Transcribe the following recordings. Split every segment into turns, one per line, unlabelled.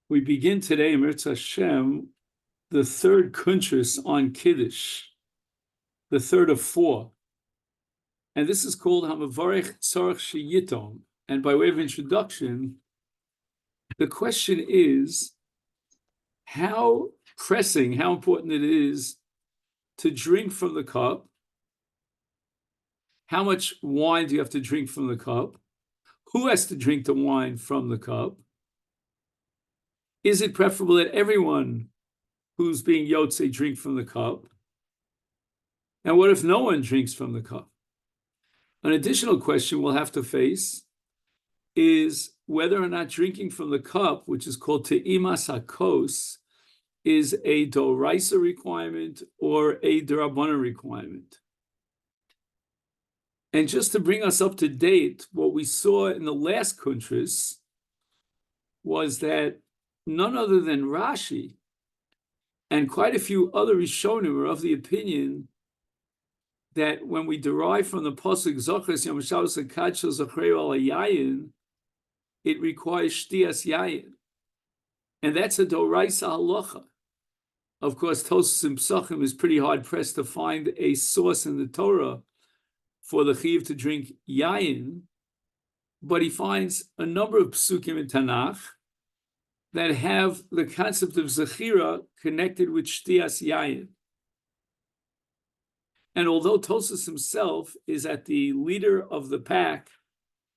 We begin today, Mirz Hashem, the third kuntris on Kiddush, the third of four. And this is called Hamavarech Tzarech Sheyitom. And by way of introduction, the question is how pressing, how important it is to drink from the cup. How much wine do you have to drink from the cup? Who has to drink the wine from the cup? Is it preferable that everyone who's being yotze drink from the cup? And what if no one drinks from the cup? An additional question we'll have to face is whether or not drinking from the cup, which is called te'imas hakos, is a doraisa requirement or a derabbanan requirement. And just to bring us up to date, what we saw in the last kuntris was that none other than Rashi and quite a few other Rishonim are of the opinion that when we derive from the pasuk Zochres Yom Shabbos HaKadsha Zachreu Al Yayin, it requires Shtiyas Yayin, and that's a doraisa halacha. Of course, Tosfos in Psachim is pretty hard pressed to find a source in the Torah for the chiv to drink yayin, but he finds a number of psukim in Tanakh that have the concept of zechira connected with shtiyas yayin. And although Tosfos himself is at the leader of the pack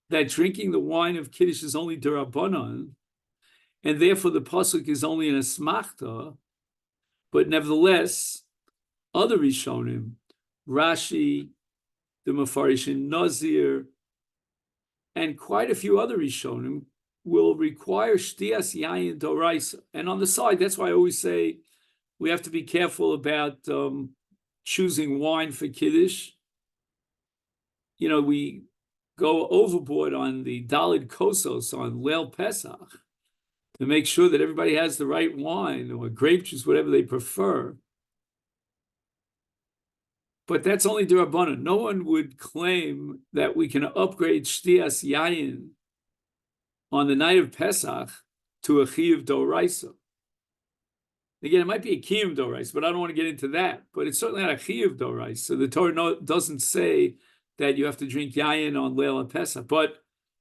that drinking the wine of Kiddush is only derabbanan, and therefore the pasuk is only an asmachta, but nevertheless, other Rishonim, Rashi, the Mefarish in Nazir, and quite a few other Rishonim will require Shtiyas Yayin Doraisa. And on the side, that's why I always say we have to be careful about choosing wine for Kiddush. You know, we go overboard on the Dalid Kosos on Leil Pesach to make sure that everybody has the right wine or grape juice, whatever they prefer. But that's only derabbanan. No one would claim that we can upgrade Shtiyas Yayin on the night of Pesach to a Chiyuv Doraisa. Again, it might be a Kiyuv Doraisa, but I don't want to get into that. But it's certainly not a Chiyuv Doraisa. So the Torah doesn't say that you have to drink Yayin on Leil and Pesach. But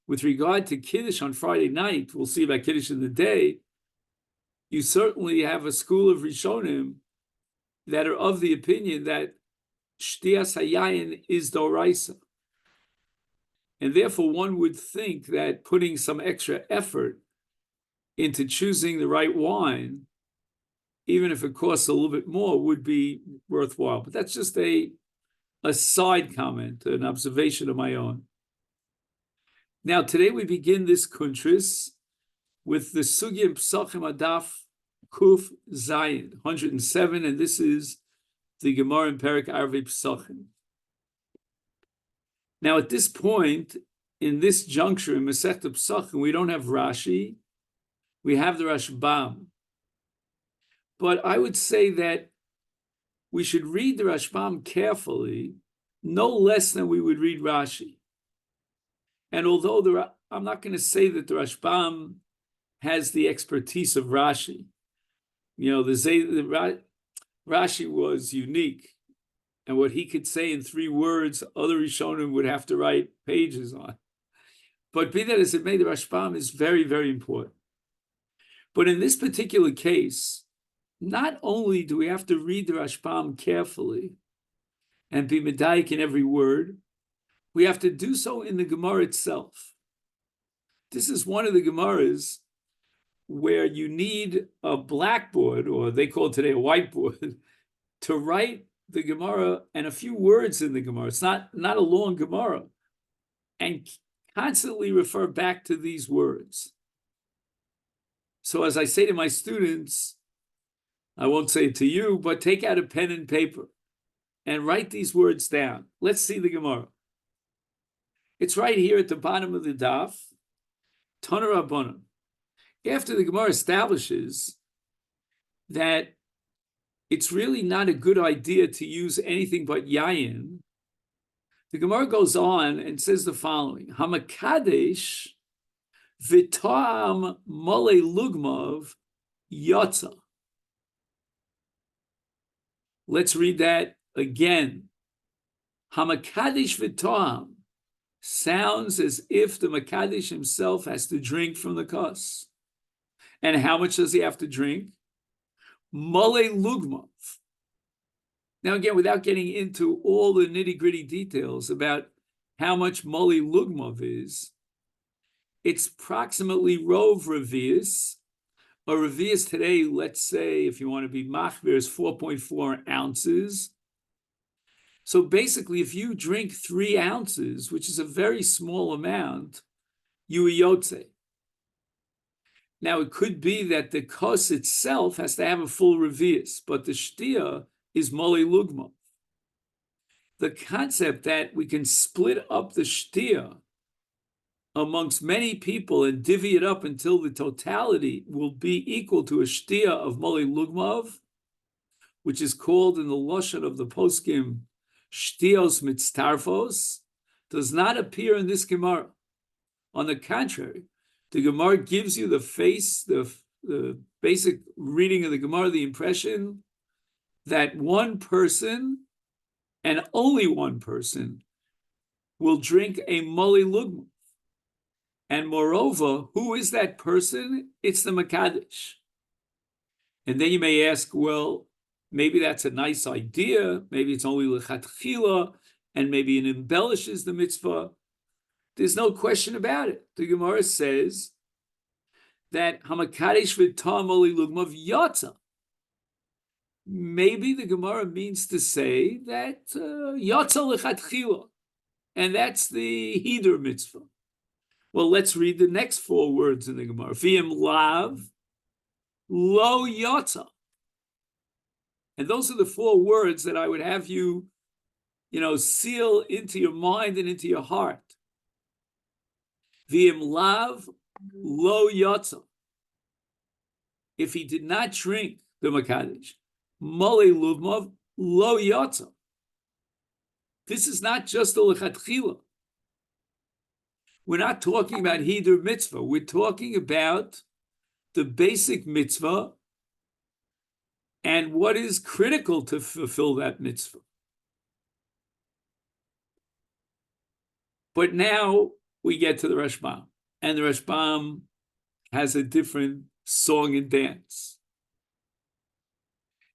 with regard to Kiddush on Friday night, we'll see about Kiddush in the day, you certainly have a school of Rishonim that are of the opinion that Shtiyas Hayayin is Doraisa. And therefore one would think that putting some extra effort into choosing the right wine, even if it costs a little bit more, would be worthwhile. But that's just a side comment, an observation of my own. Now, today we begin this kuntris with the Sugya Psachim Adaf Kuf Zayin, 107, and this is the Gemara in Perek Arvei Psachim. Now, at this point, in this juncture in Masechta Psachim, we don't have Rashi, we have the Rashbam. But I would say that we should read the Rashbam carefully, no less than we would read Rashi. And although I'm not going to say that the Rashbam has the expertise of Rashi, you know, Rashi was unique, and what he could say in 3 words, other Rishonim would have to write pages on. But be that as it may, the Rashbam is very, very important. But in this particular case, not only do we have to read the Rashbam carefully and be medayik in every word, we have to do so in the Gemara itself. This is one of the Gemaras where you need a blackboard, or they call it today a whiteboard, to write the Gemara and a few words in the Gemara. It's not a long Gemara. And constantly refer back to these words. So as I say to my students, I won't say it to you, but take out a pen and paper and write these words down. Let's see the Gemara. It's right here at the bottom of the daf, Tana Rabbanan. After the Gemara establishes that it's really not a good idea to use anything but yayin, the Gemara goes on and says the following: Hamakadesh v'tam male lugmav yotza. Let's read that again. Hamakadish v'toam sounds as if the Makadish himself has to drink from the kos. And how much does he have to drink? Mole lugmav. Now again, without getting into all the nitty-gritty details about how much mole lugmav is, it's approximately rov revius. A revius today, let's say, if you want to be machmir, is 4.4 ounces. So basically, if you drink 3 ounces, which is a very small amount, you are yotze. Now, it could be that the kos itself has to have a full revius, but the shtia is mole lugma. The concept that we can split up the shtia amongst many people and divvy it up until the totality will be equal to a shtia of mole lugmav, which is called in the lashon of the poskim shtios mitztarfos, does not appear in this Gemara. On the contrary, the Gemara gives you the basic reading of the Gemara, the impression that one person and only one person will drink a mole lugma. And moreover, who is that person? It's the Makadish. And then you may ask, well, maybe that's a nice idea. Maybe it's only lechatchila, and maybe it embellishes the mitzvah. There's no question about it. The Gemara says that Hamakadish v'tam mole lugmav yatza. Maybe the Gemara means to say that yatza lechatchila, and that's the hidur mitzvah. Well, let's read the next 4 words in the Gemara. V'im lav lo yatza. And those are the 4 words that I would have you, seal into your mind and into your heart. V'im lav lo yatza. If he did not drink the Makadish, mole lugmav lo yatza. This is not just the lechatchila. We're not talking about hidur mitzvah. We're talking about the basic mitzvah and what is critical to fulfill that mitzvah. But now we get to the Rashbam, and the Rashbam has a different song and dance.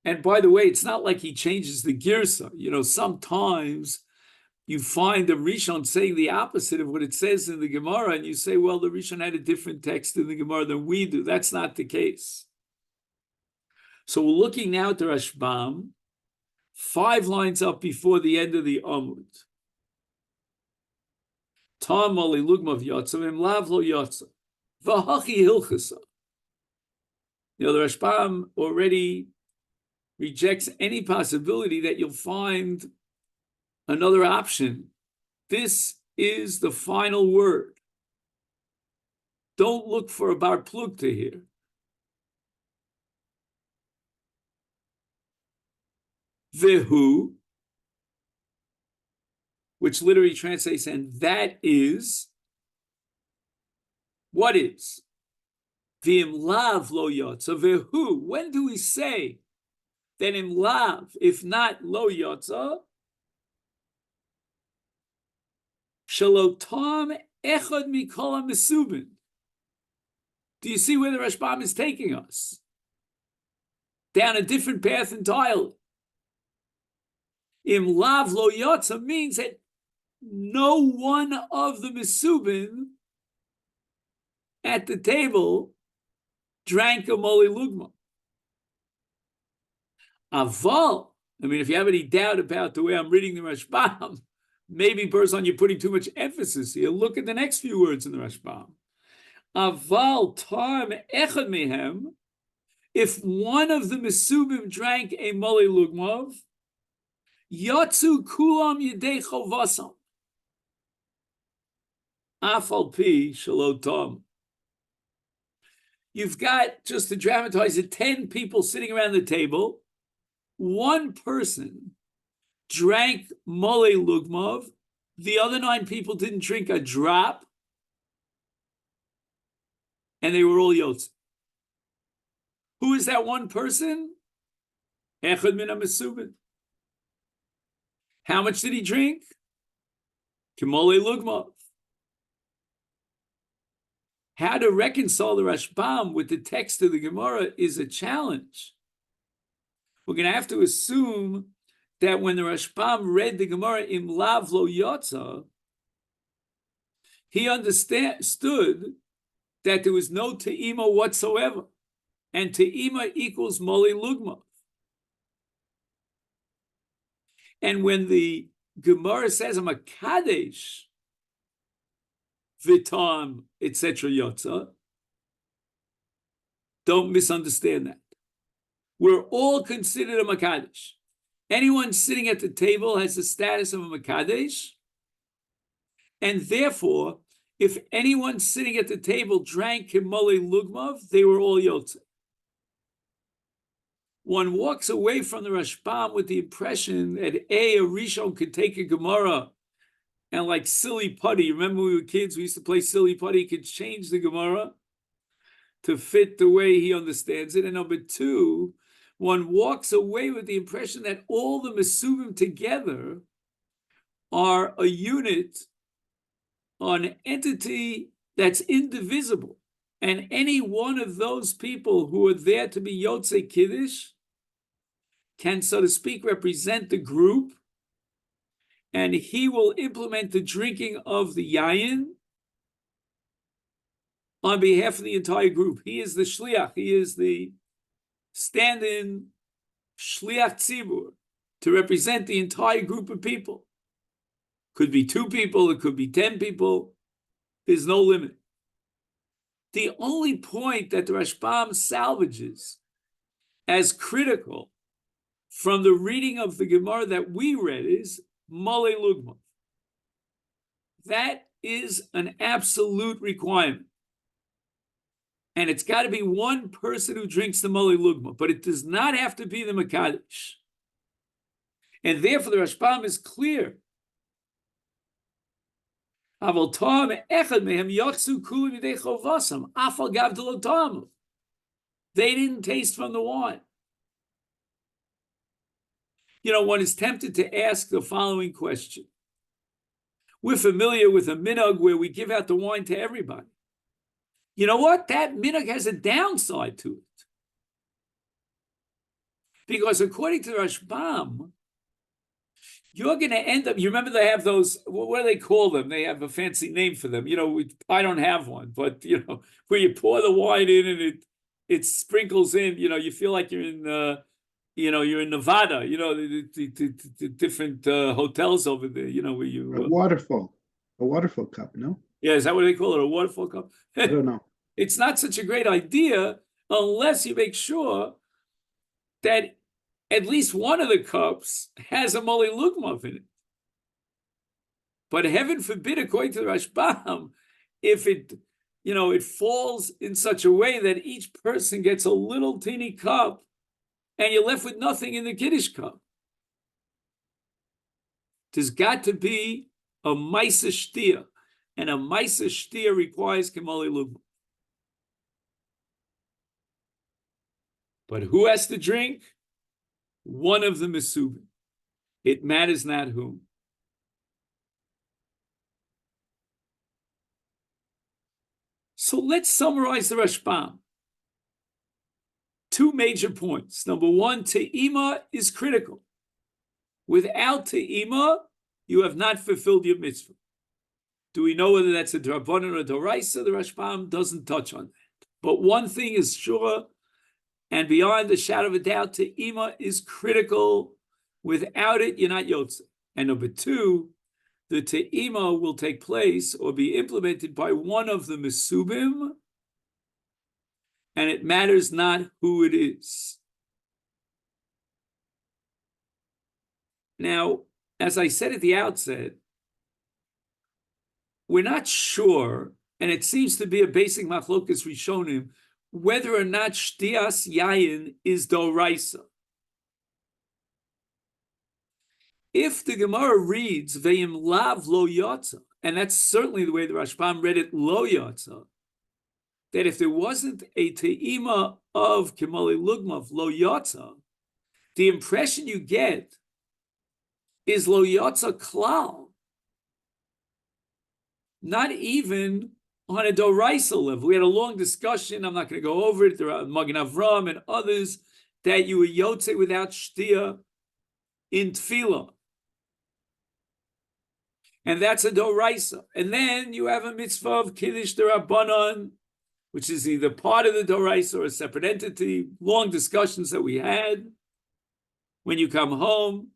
And by the way, it's not like he changes the girsa. Sometimes you find the Rishon saying the opposite of what it says in the Gemara, and you say, well, the Rishon had a different text in the Gemara than we do. That's not the case. So we're looking now at the Rashbam, 5 lines up before the end of the Amud. Tam mole lugmav yatsa v'im lav lo yatsa v'hachi hilchasa. The Rashbam already rejects any possibility that you'll find another option. This is the final word. Don't look for a bar plugta here. Vehu, which literally translates, and that is, what is? V'im lav lo yotza vehu. When do we say that im lav, if not lo yotza, shalotam echad mikol ha-mesubin? Do you see where the Rashbam is taking us? Down a different path entirely. Im lav lo yotza means that no one of the mesubin at the table drank a mole lugma. Aval, if you have any doubt about the way I'm reading the Rashbam, maybe, Berzon, you're putting too much emphasis here. Look at the next few words in the Rashbam. Aval tam echad mehem, if one of the mesubim drank a mole lugmav, yatsu kulam yedei chovasam. Afal pi shalotam. You've got, just to dramatize it, 10 people sitting around the table. One person drank mole lugmav. The other 9 people didn't drink a drop. And they were all yotz. Who is that one person? Echad min ha-mesubin. How much did he drink? Kimole lugma. How to reconcile the Rashbam with the text of the Gemara is a challenge. We're going to have to assume that when the Rashbam read the Gemara im lav lo yotza, he understood that there was no te'ima whatsoever, and te'ima equals mole lugma. And when the Gemara says I'm a kadesh, vitam, etc. yotza, don't misunderstand that. We're all considered a makadesh. Anyone sitting at the table has the status of a makadesh, and therefore, if anyone sitting at the table drank kimole lugmav, they were all yotze. One walks away from the Rashbam with the impression that a Rishon could take a Gemara and like silly putty. Remember when we were kids, we used to play silly putty. He could change the Gemara to fit the way he understands it. And number two, one walks away with the impression that all the Mesubim together are a unit, an entity that's indivisible. And any one of those people who are there to be Yotzei Kiddush can, so to speak, represent the group, and he will implement the drinking of the yayin on behalf of the entire group. He is the shliach. He is the stand-in shliach tzibur to represent the entire group of people. Could be 2 people, it could be 10 people. There's no limit. The only point that the Rashbam salvages as critical from the reading of the Gemara that we read is mole lugma. That is an absolute requirement. And it's got to be one person who drinks the mole lugma, but it does not have to be the makadesh. And therefore the Rashbam is clear. They didn't taste from the wine. You know, one is tempted to ask the following question. We're familiar with a minhag where we give out the wine to everybody. You know what? That minhag has a downside to it. Because according to the Rashbam, you're going to end up, you remember they have those, what do they call them? They have a fancy name for them. You know, I don't have one, but, you know, where you pour the wine in and it sprinkles in, you know, you feel like you're in, you know, you're in Nevada, you know, the different hotels over there, you know, where you...
A waterfall cup, no?
Yeah, is that what they call it, a waterfall cup?
I don't know.
It's not such a great idea unless you make sure that at least one of the cups has a mole lugmav in it. But heaven forbid, according to the Rashbam, if it, you know, it falls in such a way that each person gets a little teeny cup and you're left with nothing in the Kiddush cup. There's got to be a Maisa Shtia, and a Maisa Shtia requires Kimole Lugma. But who has to drink? One of the Mesubim. It matters not whom. So let's summarize the Rashbam. 2 major points. Number 1, Te'ima is critical. Without Te'ima, you have not fulfilled your mitzvah. Do we know whether that's a Drabanan or a Doraisa? The Rashbam doesn't touch on that. But one thing is sure, and beyond the shadow of a doubt, Te'ima is critical. Without it, you're not Yotze. And number 2, the Te'ima will take place or be implemented by one of the Mesubim, and it matters not who it is. Now, as I said at the outset, we're not sure, and it seems to be a basic machlokas rishonim, whether or not shtias yayin is doraisa. If the Gemara reads ve'im lav lo yotza, and that's certainly the way the Rashbam read it, lo yotza, that if there wasn't a te'ima of Kimali Lugmav, Lo Yotza, the impression you get is Lo Yotza Klal, not even on a Doraisa level. We had a long discussion, I'm not going to go over it, there are Magen Avram and others, that you were Yotze without Shtia in Tefillah. And that's a Doraisa. And then you have a mitzvah of Kiddush D'Rabbanan, which is either part of the Doraisa or a separate entity. Long discussions that we had. When you come home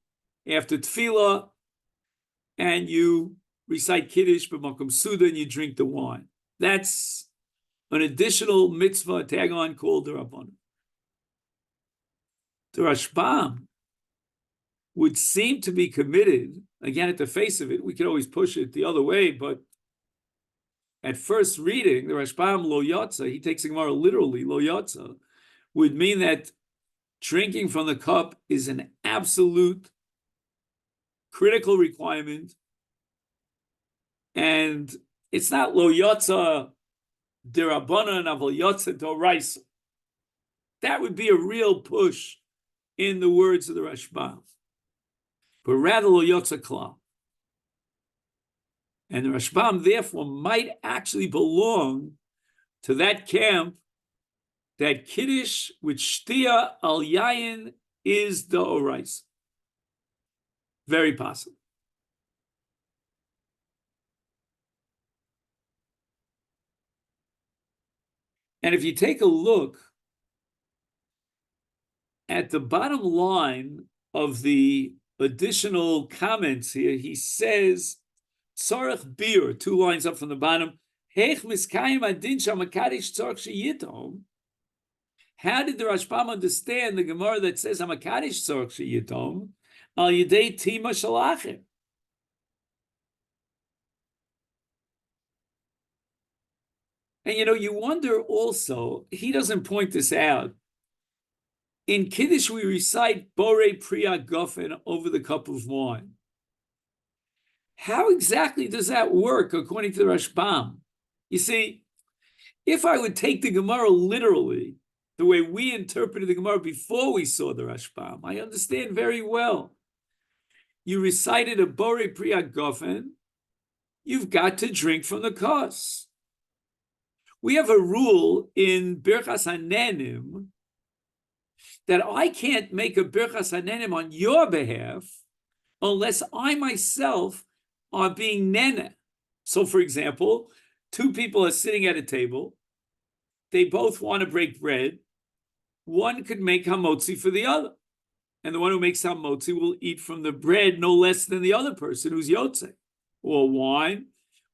after Tefillah and you recite Kiddush b'makom Suda and you drink the wine. That's an additional mitzvah tag on called D'Rabbanan. The Rashbam would seem to be committed, again, at the face of it, we could always push it the other way, but at first reading, the Rashbam Lo Yotza, he takes the Gemara literally, Lo Yotza, would mean that drinking from the cup is an absolute critical requirement, and it's not Lo Yotza D'Rabbanan Aval Yotza D'Oraisa. That would be a real push in the words of the Rashbam. But rather Lo Yotza Klal. And the Rashbam, therefore, might actually belong to that camp that Kiddush with Shtia al Yayin is the Orais. Very possible. And if you take a look at the bottom line of the additional comments here, he says, Tzorech Bir, 2 lines up from the bottom, Hech miskayim adin shamakadish tzorech sheyitom. How did the Rashbam understand the Gemara that says Hamakadish tzorech sheyitom al yidei tima shalachim? And you wonder also, he doesn't point this out. In Kiddush, we recite Borei Priya Gofen over the cup of wine. How exactly does that work according to the Rashbam? You see, if I would take the Gemara literally, the way we interpreted the Gemara before we saw the Rashbam, I understand very well. You recited a Borei Priya Gofen, you've got to drink from the kos. We have a rule in Birchas Hanenim that I can't make a Birchas Hanenim on your behalf unless I myself are being nene. So, for example, 2 people are sitting at a table. They both want to break bread. One could make hamotzi for the other. And the one who makes hamotzi will eat from the bread no less than the other person who's yotze. Or wine.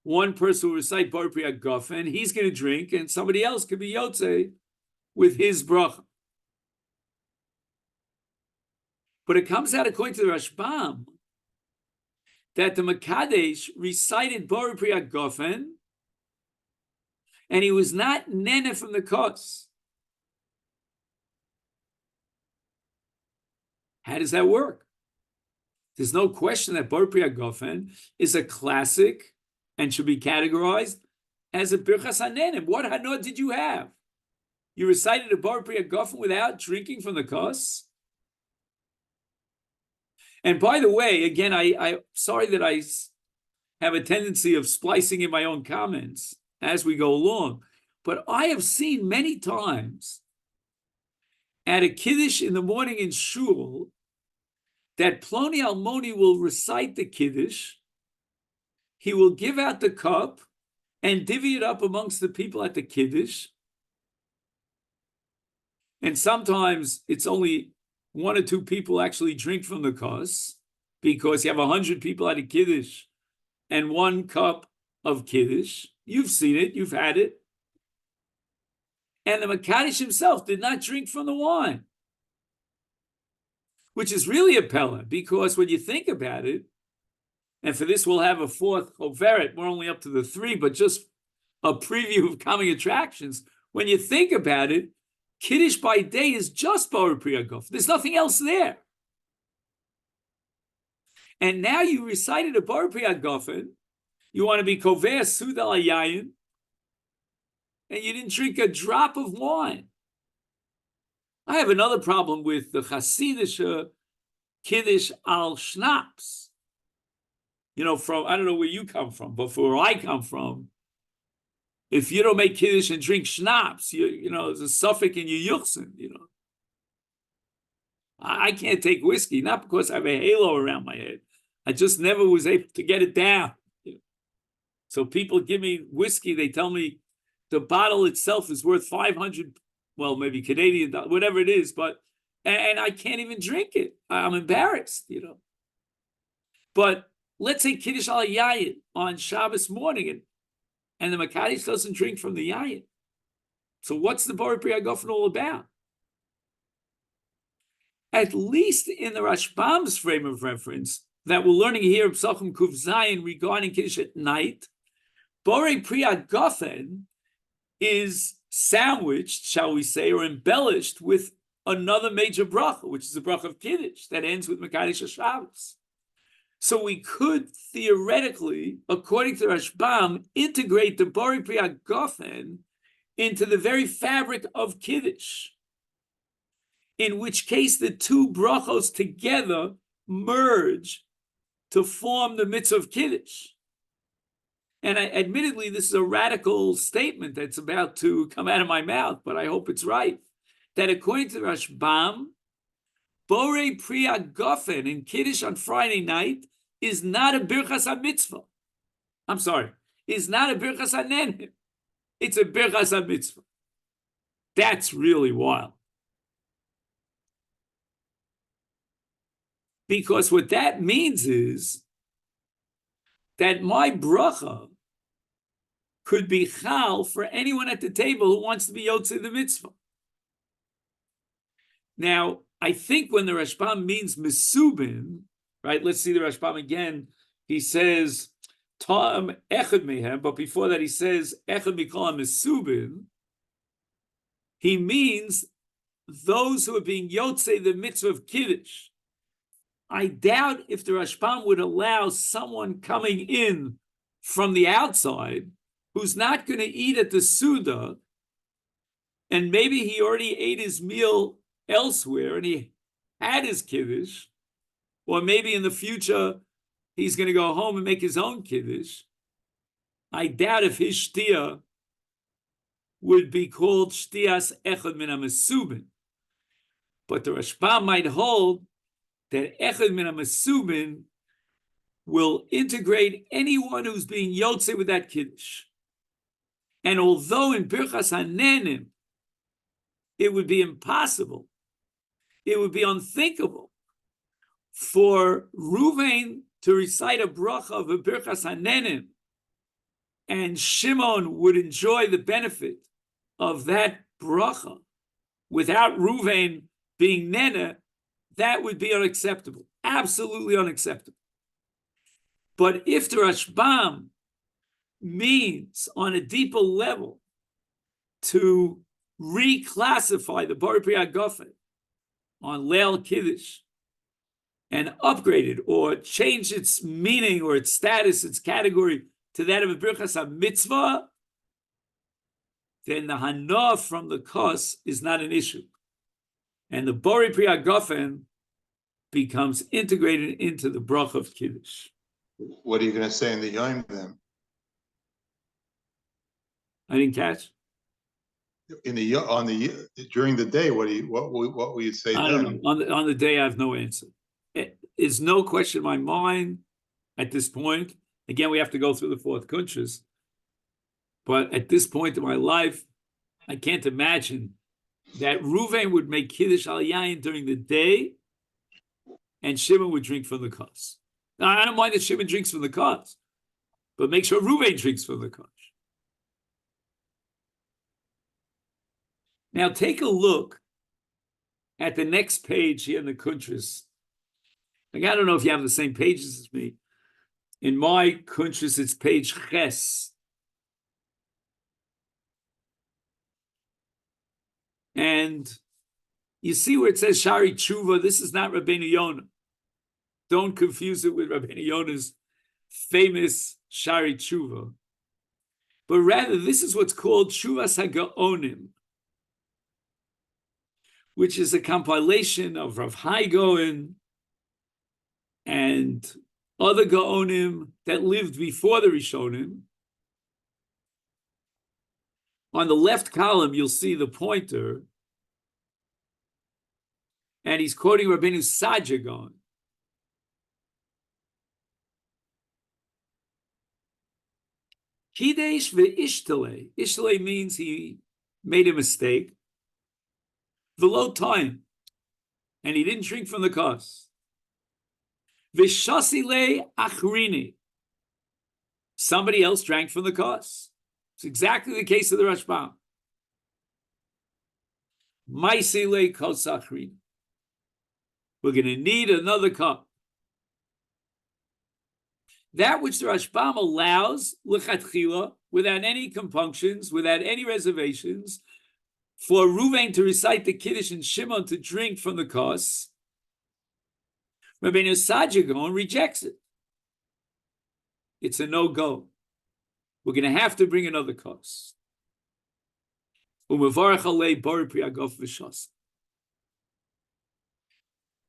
One person will recite Bar Priya Gofen, he's going to drink, and somebody else could be yotze with his bracha. But it comes out, according to the Rashbam, that the Makadesh recited Bar Priya Gofen, and he was not nene from the kos. How does that work? There's no question that Bar Priya Gofen is a classic and should be categorized as a Birchas Hanenim. What Hanot did you have? You recited a Bar Priya Gofen without drinking from the kos? And by the way, again, I'm sorry that I have a tendency of splicing in my own comments as we go along, but I have seen many times at a Kiddush in the morning in Shul that Ploni Almoni will recite the Kiddush, he will give out the cup and divvy it up amongst the people at the Kiddush. And sometimes it's only 1 or 2 people actually drink from the kos, because you have 100 people at a Kiddush and 1 cup of Kiddush. You've seen it, you've had it. And the Makadesh himself did not drink from the wine, which is really a pella, because when you think about it, and for this we'll have a 4th Choveret, we're only up to the 3, but just a preview of coming attractions. When you think about it, Kiddush by day is just Bar Priya Gofen. There's nothing else there. And now you recited a Bar Priya Gofen, you want to be Koveh Suda Yayin, and you didn't drink a drop of wine. I have another problem with the Hasidische Kiddush al Schnapps. You know, from, I don't know where you come from, but for where I come from, if you don't make Kiddush and drink Schnapps, you know, there's a suffix in your yuchsin, you know. I can't take whiskey, not because I have a halo around my head. I just never was able to get it down. So people give me whiskey, they tell me the bottle itself is worth 500, well, maybe Canadian, whatever it is, but, and I can't even drink it. I'm embarrassed, you know. But let's say Kiddush al Yayin on Shabbos morning, and the Makadish doesn't drink from the Yayin. So what's the Bori Pri Hagofen all about? At least in the Rashbam's frame of reference that we're learning here of Psachim Kuf Zayin regarding Kiddush at night, Bori Pri Hagofen is sandwiched, shall we say, or embellished with another major bracha, which is the bracha of Kiddush that ends with Makadish HaShabbos. So we could theoretically, according to Rashbam, integrate the Bori Pri Hagofen into the very fabric of Kiddush, in which case the two brachos together merge to form the mitzvah of Kiddush. And admittedly, this is a radical statement that's about to come out of my mouth, but I hope it's right. That according to Rashbam, Bori Pri Hagofen in Kiddush on Friday night is not a Birchas HaMitzvah. I'm sorry, is not a Birchas HaNenim. It's a Birchas HaMitzvah. That's really wild. Because what that means is that my bracha could be chal for anyone at the table who wants to be yotzei the mitzvah. Now, I think when the Rashbam means mesubin, right? Let's see the Rashbam again. He says ta'am echad mehem, but before that he says echad mikol mesubin. He means those who are being yotzei the mitzvah of Kiddush. I doubt if the Rashbam would allow someone coming in from the outside who's not going to eat at the Suda, and maybe he already ate his meal elsewhere and he had his Kiddush, or maybe in the future he's going to go home and make his own Kiddush. I doubt if his Shtia would be called Shtias Echad Min HaMesubin. But the Rashbam might hold that Echad Min HaMesubin will integrate anyone who's being yotzei with that Kiddush. And although in Birchas HaNenim it would be impossible, it would be unthinkable for Ruvain to recite a bracha of a Birchas HaNenim, and Shimon would enjoy the benefit of that bracha without Ruvain being Nene, that would be unacceptable, absolutely unacceptable. But if the Rashbam means on a deeper level to reclassify the Bori Pri Hagofen on Leil Kiddush and upgrade it or change its meaning or its status, its category to that of a Birchas HaMitzvah, then the Hana from the Kos is not an issue. And the Bori Pri Hagofen becomes integrated into the bracha of Kiddush.
What are you going to say in the Yom then?
I didn't catch.
In the during the day, what will you say
I
then?
don't know. On the day, I have no answer. It's no question in my mind at this point. Again, we have to go through the fourth kuntres. But at this point in my life, I can't imagine that Ruvain would make Kiddush al Yayin during the day and Shimon would drink from the kos. Now, I don't mind that Shimon drinks from the kos, but make sure Ruvain drinks from the kos. Now take a look at the next page here in the kuntres. Like, I don't know if you have the same pages as me. In my kuntres, it's page Ches. And you see where it says Shari Tshuva, this is not Rabbeinu Yonah. Don't confuse it with Rabbeinu Yonah's famous Shari Tshuva. but rather this is what's called Shuvas HaGaonim, which is a compilation of Rav Hai Gaon and other Gaonim that lived before the Rishonim. On the left column, you'll see the pointer, and he's quoting Rabbeinu Sadia Gaon. Kiddush ve'ishtale. Ishtale means he made a mistake. V'lo time, and he didn't drink from the kos. V'shasile achrini. Somebody else drank from the kos. It's exactly the case of the Rashbam. Maisile kos achrini. We're going to need another cup. That which the Rashbam allows, l'chatchila, without any compunctions, without any reservations, for Ruvain to recite the Kiddush and Shimon to drink from the kos, Rabbeinu Sadia Gaon rejects it. It's a no-go. We're going to have to bring another kos.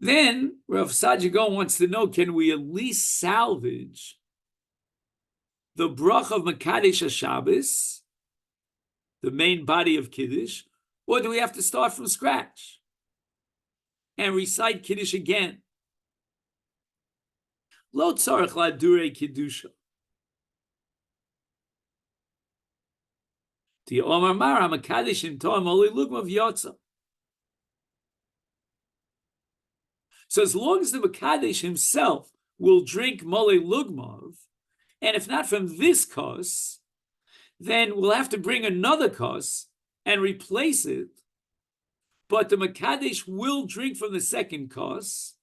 Then Rav Sadia Gaon wants to know, can we at least salvage the brach of Makadesh HaShabbos, the main body of Kiddush, or do we have to start from scratch and recite Kiddush again? Lo tzarech ladurei Kiddusha. Ti omar mara Makadesh im to'am oli lugmav yotza. So as long as the Makadesh himself will drink Mole Lugmav, and if not from this kos, then we'll have to bring another kos and replace it. But the Makadesh will drink from the second kos.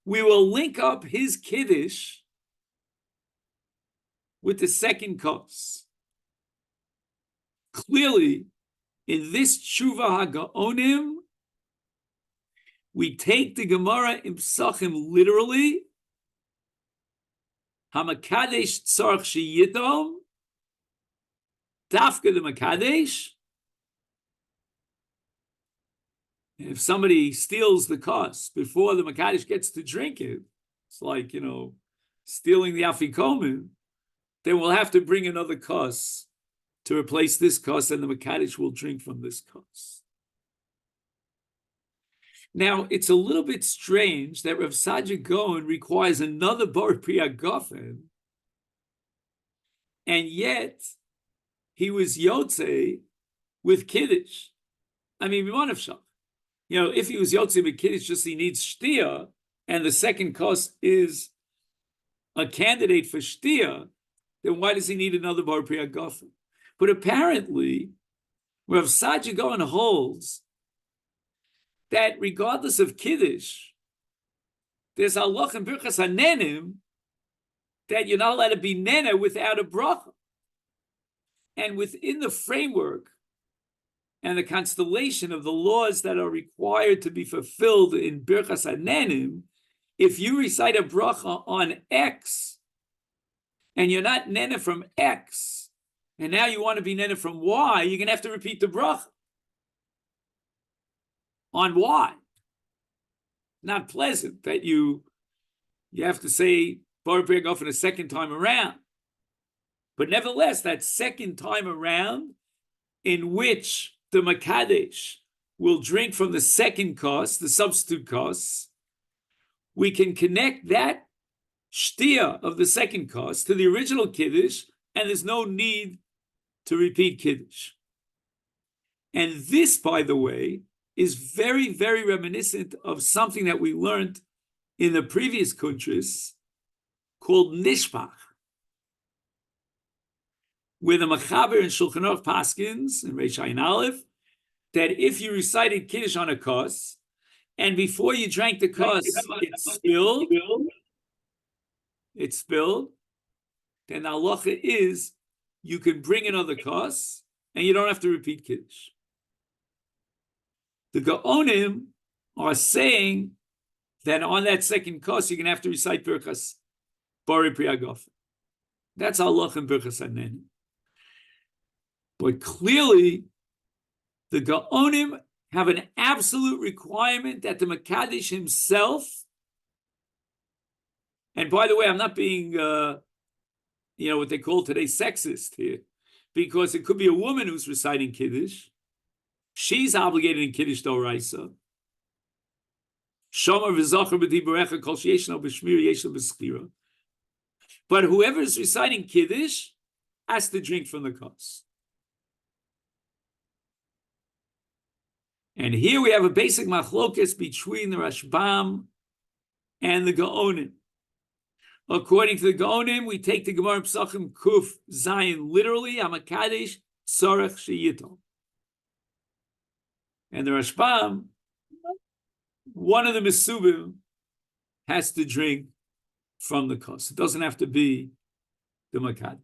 We will link up his Kiddush with the second kos. Clearly, in this Tshuva HaGaonim, we take the Gemara in Psachim literally. Hamakadesh tzarch sheyidom. Dafka the Makadesh. If somebody steals the kos before the Makadesh gets to drink it, it's like, stealing the Afikomen, then we'll have to bring another kos to replace this kos, and the Makadesh will drink from this kos. Now, it's a little bit strange that Rav Sadia Gaon requires another Bar Priya Gofen, and yet he was Yotze with Kiddush. I mean, if he was Yotze with Kiddush, just he needs Shtia, and the second kos is a candidate for Shtia, then why does he need another Bar Priya Gofen? But apparently, Rav Sadia Gaon holds that regardless of Kiddush, there's halach in Birchas HaNenim that you're not allowed to be nene without a bracha. And within the framework and the constellation of the laws that are required to be fulfilled in Birchas HaNenim, if you recite a bracha on X and you're not nene from X, and now you want to be nene from Y, you're going to have to repeat the bracha on Y. Not pleasant that you have to say Bar Priya Gofen a second time around. But nevertheless, that second time around, in which the Makadesh will drink from the second kos, the substitute kos, we can connect that shtia of the second kos to the original Kiddush, and there's no need to repeat Kiddush. And this, by the way, is very, very reminiscent of something that we learned in the previous kuntris called Nishpach, where the Machaber and Shulchan Aruch Paskins and Reish Ayin Aleph, that if you recited Kiddush on a kos, and before you drank the kos, it spilled, then the halacha is you can bring another kos, and you don't have to repeat Kiddush. The Gaonim are saying that on that second kos, you're going to have to recite Birchas Bari Priya Gofen. That's halacha in Birchas HaNenim. But clearly, the Gaonim have an absolute requirement that the Mekadesh himself, and by the way, I'm not being, what they call today sexist here, because it could be a woman who's reciting Kiddush. She's obligated in Kiddush D'Oraisa. Shomer v'zocher b'diburecha kol sheyeshno b'shmir yeshno b'schira. But whoever is reciting Kiddush has to drink from the cups. And here we have a basic machlokes between the Rashbam and the Gaonim. According to the Gaonim, we take the Gemara Pesachim Kuf Zayin literally, Hamakadesh Tzorech Sheyito. And the Rashbam, one of the Mesubim has to drink from the kos. It doesn't have to be the Makadesh.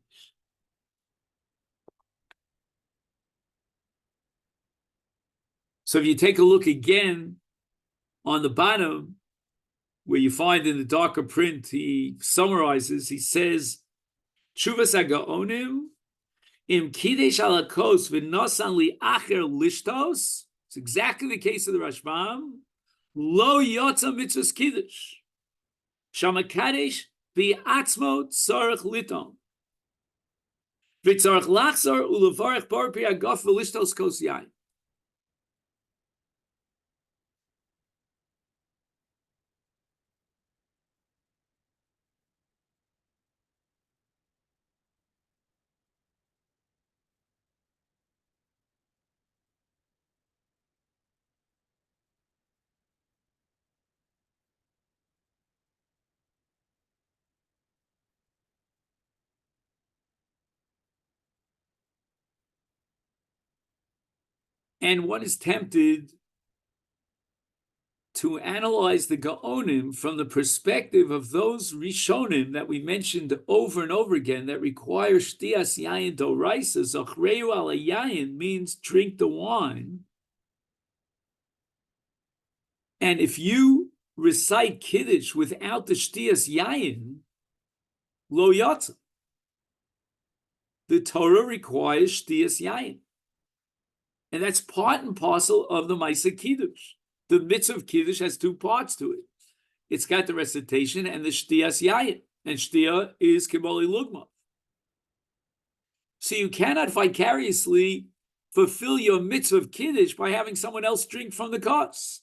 So if you take a look again on the bottom, where you find in the darker print, he summarizes, he says, Tshuvas HaGaonim, Im Kidesh ala kos v'nosan li acher lishtos. It's exactly the case of the Rashbam. Lo yotza mitzvahs Kiddush. Shamakadesh bi'atzmo tzorech liton. V'tzorech lachzor ulevarech bar pi agaf v'lishtos kos yain. And one is tempted to analyze the Gaonim from the perspective of those Rishonim that we mentioned over and over again that require Shtias Yayin Doraisa. Zachreu ala Yayin means drink the wine. And if you recite Kiddush without the Shtias Yayin, Lo Yatza. The Torah requires Shtias Yayin. And that's part and parcel of the Maisa Kiddush. The mitzvah of Kiddush has two parts to it. It's got the recitation and the Shtiyas Yayin. And Shtiya is Kiboli Lugma. So you cannot vicariously fulfill your mitzvah of Kiddush by having someone else drink from the cups.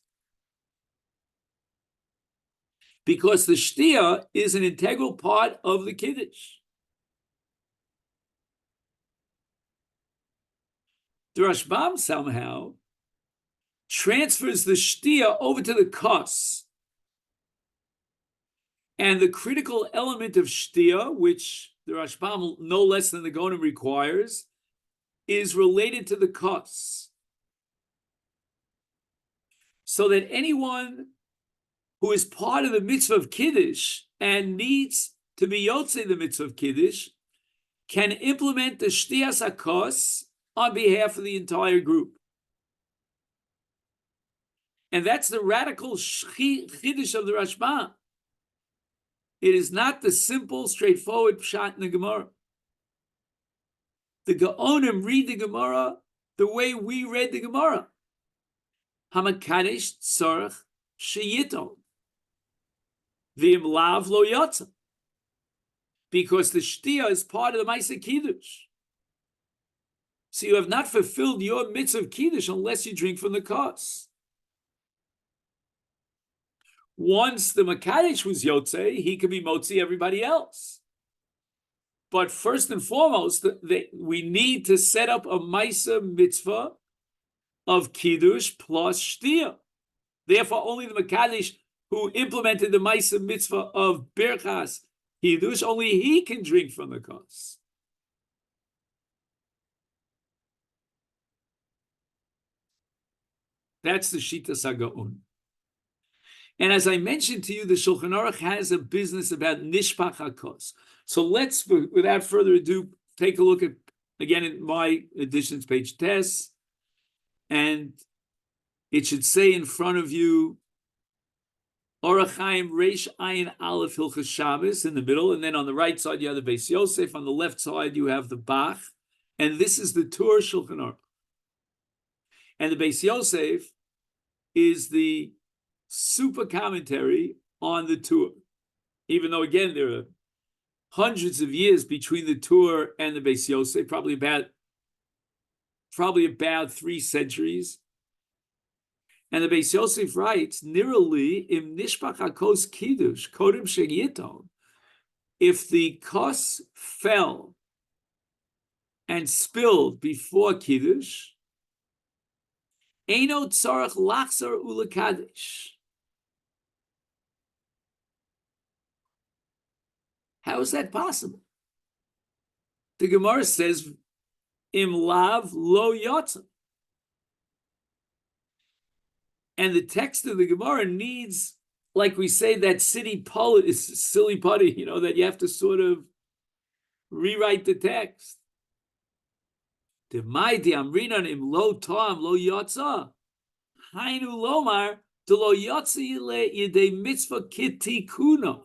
Because the Shtiya is an integral part of the Kiddush. The Rashbam somehow transfers the shtia over to the kos. And the critical element of shtia, which the Rashbam no less than the Gaonim requires, is related to the kos. So that anyone who is part of the mitzvah of Kiddush and needs to be yotzei the mitzvah of Kiddush can implement the shtias hakos on behalf of the entire group. And that's the radical chiddush of the Rashbam. It is not the simple, straightforward pshat in the Gemara. The Gaonim read the Gemara the way we read the Gemara. Hamakadesh tzorech sheyiton. V'im lav lo yotza. Because the shtia is part of the Maisa Kiddush. So you have not fulfilled your mitzvah of Kiddush unless you drink from the kos. Once the Makadesh was Yotzei, he could be Motzi everybody else. But first and foremost, we need to set up a Maisa mitzvah of Kiddush plus Shtia. Therefore, only the Makadesh who implemented the Maisa mitzvah of Birchas Kiddush, only he can drink from the kos. That's the Shita Sagaon. And as I mentioned to you, the Shulchan Aruch has a business about Nishpach HaKos. So let's, without further ado, take a look at, again, in my editions, page 10. And it should say in front of you, Orach Chaim Reish Ayin Aleph Hilchas Shabbos in the middle. And then on the right side, you have the Beis Yosef. On the left side, you have the Bach. And this is the Tur Shulchan Aruch. And the Beis Yosef is the super commentary on the Tur. Even though, again, there are hundreds of years between the Tur and the Beis Yosef, probably about 3 centuries. And the Beis Yosef writes, Nirali im nishpach hakos kiddush kodem shegiton. If the kos fell and spilled before kiddush, eino tzarach lachzor ulakadesh. How is that possible? The Gemara says, Im lav lo yotza. And the text of the Gemara needs, like we say, that silly putty, that you have to sort of rewrite the text. Demaidi amrinan im lo toam lo yotza. Hainu lomar de lo yotza yidei mitzvah kitikuna.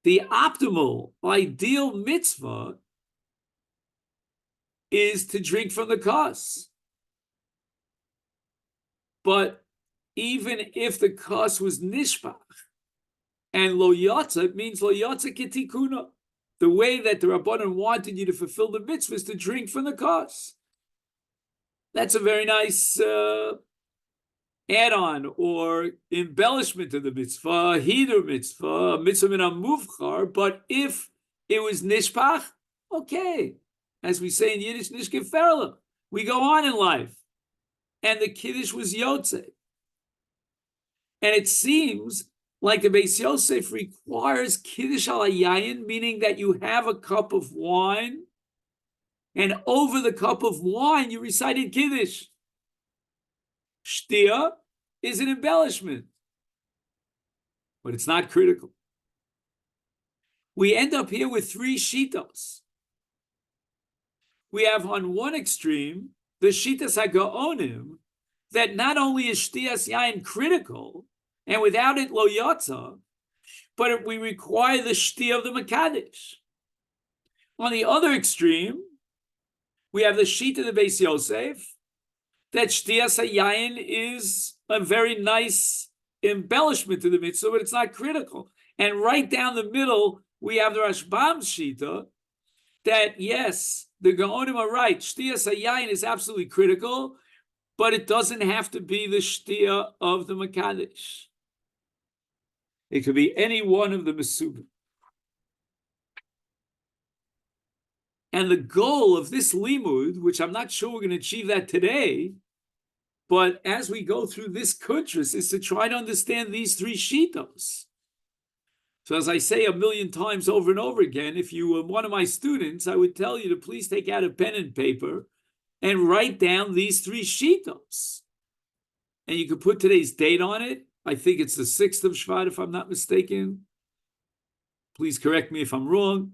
The optimal, ideal mitzvah is to drink from the kos. But even if the kos was nishpach and lo yotza, it means lo yotza kitikuna. The way that the Rabbanan wanted you to fulfill the mitzvah is to drink from the kos. That's a very nice add-on or embellishment of the mitzvah, hidur mitzvah, mitzvah min hamuvchar. But if it was nishpach, okay. As we say in Yiddish, nishke ferla. We go on in life. And the Kiddush was Yotze. And it seems like the Beis Yosef requires Kiddush al Yayin, meaning that you have a cup of wine, and over the cup of wine you recited Kiddush. Shtia is an embellishment, but it's not critical. We end up here with 3 shitos. We have on one extreme the shitas hagaonim, that not only is shtias yain critical, and without it lo yotza, but we require the shtia of the makadesh. On the other extreme, we have the shita of the Beis Yosef, that shtias yain is a very nice embellishment to the mitzvah, but it's not critical. And right down the middle, we have the Rashbam's shita, that yes, the Gaonim are right. Shtias hayayin is absolutely critical, but it doesn't have to be the shtia of the Makadesh. It could be any one of the Mesubim. And the goal of this limud, which I'm not sure we're going to achieve that today, but as we go through this kutras, is to try to understand these 3 shitos. So as I say 1,000,000 times over and over again, if you were one of my students, I would tell you to please take out a pen and paper and write down these 3 shitos. And you could put today's date on it. I think it's the 6th of Shvat, if I'm not mistaken. Please correct me if I'm wrong.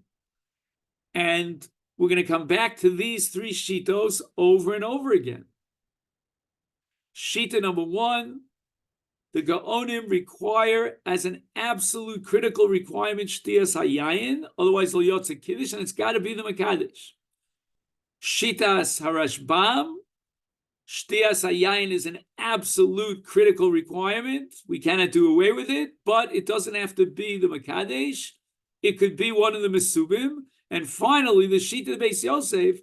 And we're going to come back to these 3 shitos over and over again. Shita number 1, the Gaonim require as an absolute critical requirement shtias hayayin, otherwise lo yotze kiddush, and it's got to be the makadesh. Shitas harashbam, shtias hayayin is an absolute critical requirement. We cannot do away with it, but it doesn't have to be the makadesh. It could be one of the mesubim. And finally, the shita of Beis Yosef,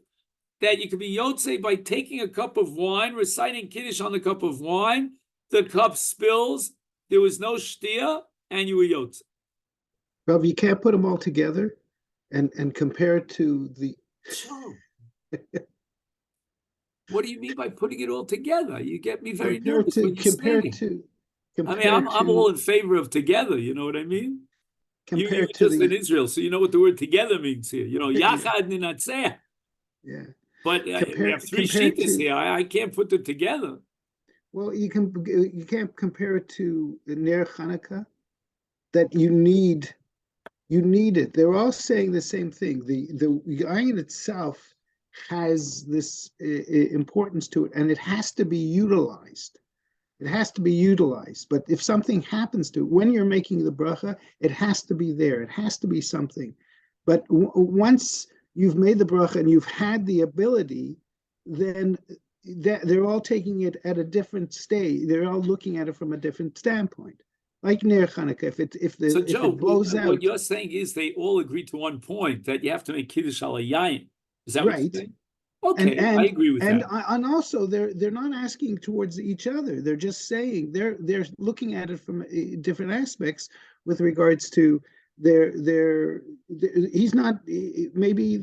that you can be yotze by taking a cup of wine, reciting kiddush on the cup of wine. The cup spills, there was no shtia, and you were yotze.
Rav, you can't put them all together and compare it to the...
So, what do you mean by putting it all together? You get me very
compare
nervous
to,
when you say
compare
it.
to,
I mean,
compare
I'm
to,
all in favor of together, you know what I mean? You
compare
were
to
just in
the...
Israel, so you know what the word together means here. You know, yachad ninatzeach.
Yeah.
But we
Compare-
have 3
compare
shitas
to-
here. I can't put them together.
Well, you can't compare it to the Ner Hanukkah, that you need it. They're all saying the same thing. The ayin itself has this importance to it, and it has to be utilized. It has to be utilized. But if something happens to it, when you're making the bracha, it has to be there. It has to be something. But once you've made the bracha and you've had the ability, then they're all taking it at a different stage. They're all looking at it from a different standpoint. Like Ner Chanukah,
So Joe,
it blows out,
what you're saying is they all agree to one point that you have to make Kiddush al Yayin. Is that what you're
right?
saying? Okay, I agree with that.
And also they're not asking towards each other. They're just saying they're looking at it from different aspects with regards to he's not maybe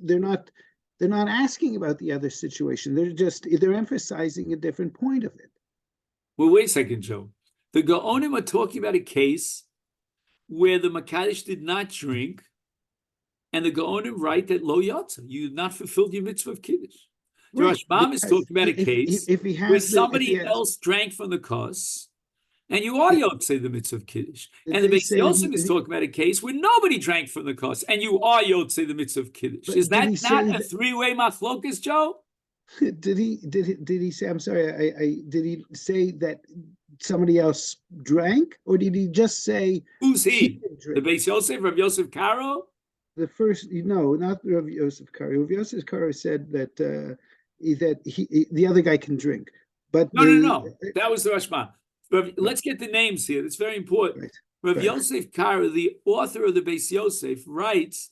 they're not asking about the other situation. They're emphasizing a different point of it.
Well, wait a second, Joe. The Gaonim are talking about a case where the Makadish did not drink, and the Gaonim write that lo yotza, you not fulfilled your mitzvah of Kiddush. The
Right,
Rashbam is talking about a case
if he has
where somebody else drank from the kos, and you are Yotzei the mitzvah of Kiddush. And the Beis Yosef is talking about a case where nobody drank from the kos, and you are Yotzei the mitzvah of Kiddush. Is that not a three-way machlokas, Joe?
Did he say, I'm sorry, did he say that somebody else drank, or did he just say
who's he? The Beis Yosef, Rav Yosef Karo?
The first, no, not Rav Yosef Karo. Rav Yosef Karo said that the other guy can drink, but
no, that was the Rashbam. Let's get the names here. It's very important.
Right.
Rav Yosef Karo, the author of the Beis Yosef, writes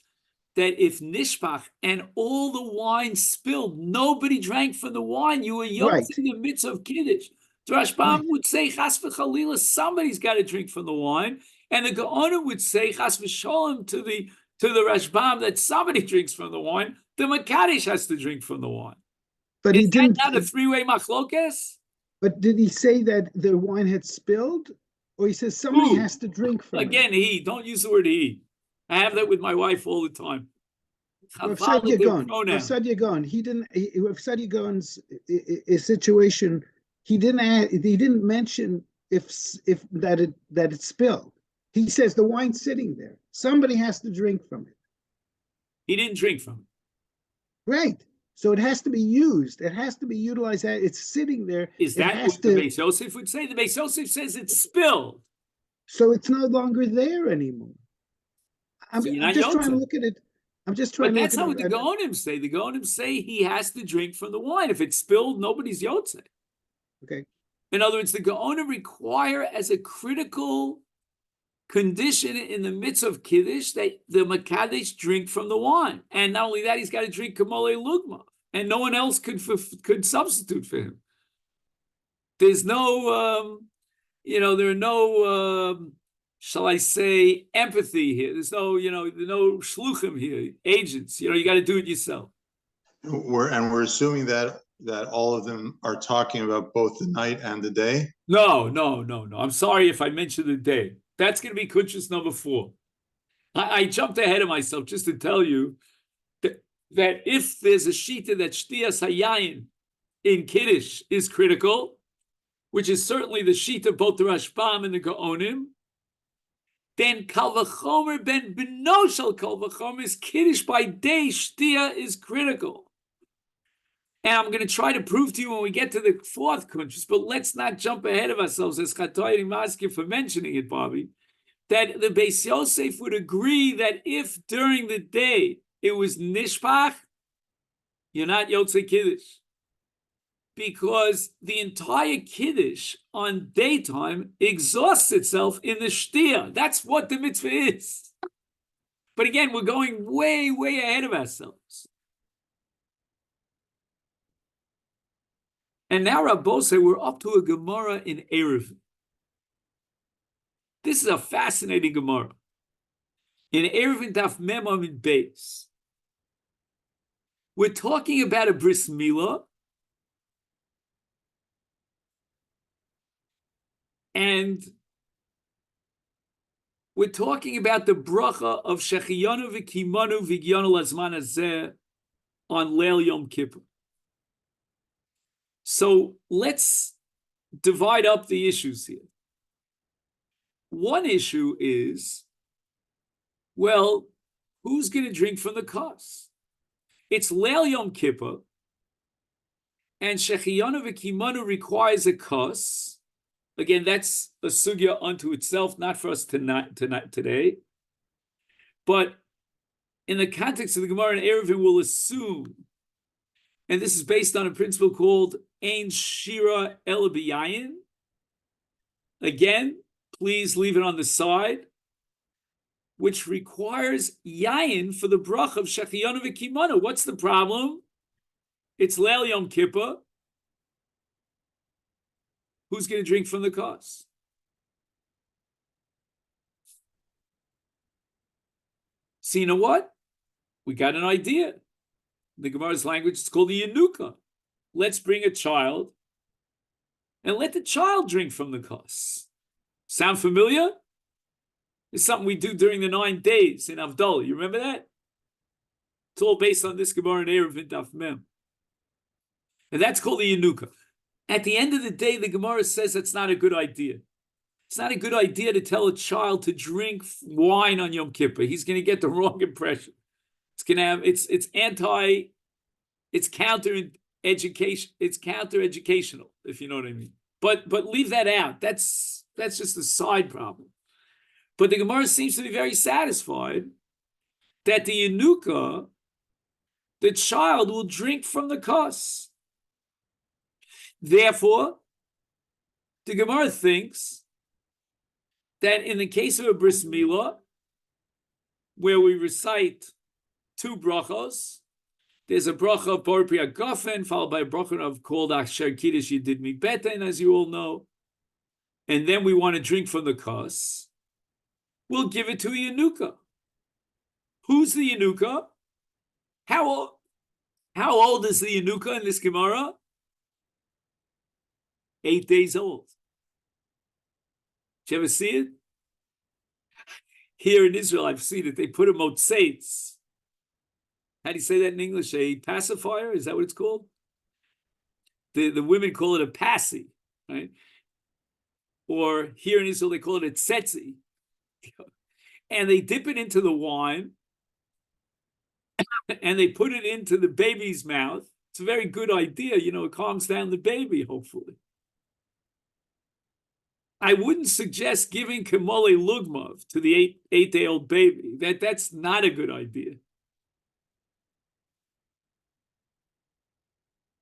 that if nishpach and all the wine spilled, nobody drank from the wine, you were yotzei the mitzvah of Kiddush. The Rashbam would say, chas v'chalila, somebody's got to drink from the wine, and the Gaonim would say, chas v'sholem to the Rashbam, that somebody drinks from the wine. The Makadish has to drink from the wine.
But he didn't.
Not a three-way machlokes?
But did he say that the wine had spilled, or he says somebody has to drink from it?
Again, don't use the word he. I have that with my wife all the time.
Rav Sadia Gaon, he didn't. Rav Sadia Gaon's situation, he didn't mention if that it spilled. He says the wine's sitting there. Somebody has to drink from it.
He didn't drink from it.
Right. So it has to be used. It has to be utilized. It's sitting there.
Is that what the Beis Yosef would say? The Beis Yosef says it's spilled.
So it's no longer there anymore. I'm just trying to look at it. I'm just trying to look at it.
But that's not what the Gaonim say. The Gaonim say he has to drink from the wine. If it's spilled, nobody's yotzei.
Okay.
In other words, the Gaonim require as a critical condition in the midst of Kiddush that the Makadesh drink from the wine. And not only that, he's got to drink Kamole Lugma. And no one else could substitute for him. There's no, there are no, shall I say, empathy here. There's no, no shluchim here, agents. You got to do it yourself.
We're assuming that all of them are talking about both the night and the day?
No. I'm sorry if I mentioned the day. That's going to be Kunshus number 4. I jumped ahead of myself just to tell you that if there's a shita that Shtiyas Hayayin in Kiddush is critical, which is certainly the shita of both the Rashbam and the Gaonim, then Kal V'chomer ben Beno shel Kal V'chomer is Kiddush by day. Shtia is critical. And I'm going to try to prove to you when we get to the 4th Kunshus, but let's not jump ahead of ourselves, as Chatoyim Maskir for mentioning it, Bobby, that the Beis Yosef would agree that if during the day it was nishpach, you're not yotzei Kiddush. Because the entire Kiddush on daytime exhausts itself in the shtia. That's what the mitzvah is. But again, we're going way, way ahead of ourselves. And now Rabbosai, we're up to a Gemara in Eruvin. This is a fascinating Gemara. In Eruvin Daf Mem Amud Beis, we're talking about a bris milah, and we're talking about the bracha of Shechiyanu v'Kimanu v'Gyanu Lazman Hazeh on Leil Yom Kippur. So let's divide up the issues here. One issue is, well, who's going to drink from the kos? It's Leil Yom Kippur, and Shechiyanu v'Kimanu requires a kos. Again, that's a sugya unto itself, not for us tonight, today. But in the context of the Gemara and Eruvin, we'll assume, and this is based on a principle called Ein Shira El B'Yayin. Again, please leave it on the side, which requires Yayin for the brach of Shechiyanu V'Kimanu. What's the problem? It's Leil Yom Kippur. Who's going to drink from the kos? So you know what? We got an idea. In the Gemara's language, it's called the Yanuka. Let's bring a child and let the child drink from the kos. Sound familiar? It's something we do during the 9 days in Avdallah. You remember that? It's all based on this Gemara and Eruvin Daf Mem. And that's called the Yanuka. At the end of the day, the Gemara says that's not a good idea. It's not a good idea to tell a child to drink wine on Yom Kippur. He's going to get the wrong impression. It's going to have, it's counter educational, if you know what I mean. But leave that out. That's just a side problem. But the Gemara seems to be very satisfied that the Yanuka, the child, will drink from the kos. Therefore, the Gemara thinks that in the case of a bris milah, where we recite 2 brachos, there's a bracha of Bor Pri Hagafen, followed by a bracha of called Asher Kiddush You Did Me Beten, as you all know, and then we want to drink from the kos. We'll give it to a Yanuka. Who's the Yanuka? How old is the Yanuka in this Gemara? 8 days old. Did you ever see it? Here in Israel, I've seen it. They put a motzeitz. How do you say that in English? A pacifier? Is that what it's called? The women call it a passy, right? Or here in Israel, they call it a tzetzi. And they dip it into the wine and they put it into the baby's mouth. It's a very good idea. It calms down the baby, hopefully. I wouldn't suggest giving Kamole Lugmov to the 8-day-old baby. That's not a good idea.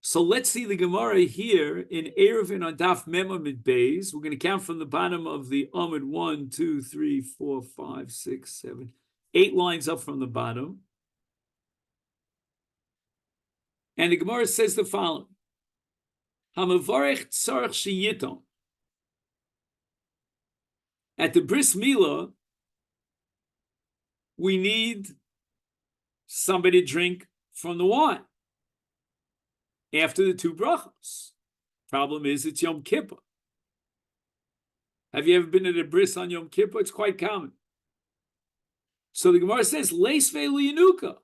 So let's see the Gemara here in Eruvin on Daf Mem Amid Beis. We're going to count from the bottom of the Amid 1, 2, 3, 4, 5, 6, 7, 8 lines up from the bottom. And the Gemara says the following: Hamavarech tzarech sheyiton. At the bris milah, we need somebody to drink from the wine after the 2 brachos. Problem is, it's Yom Kippur. Have you ever been at a bris on Yom Kippur? It's quite common. So the Gemara says, Leisvei liyanuka.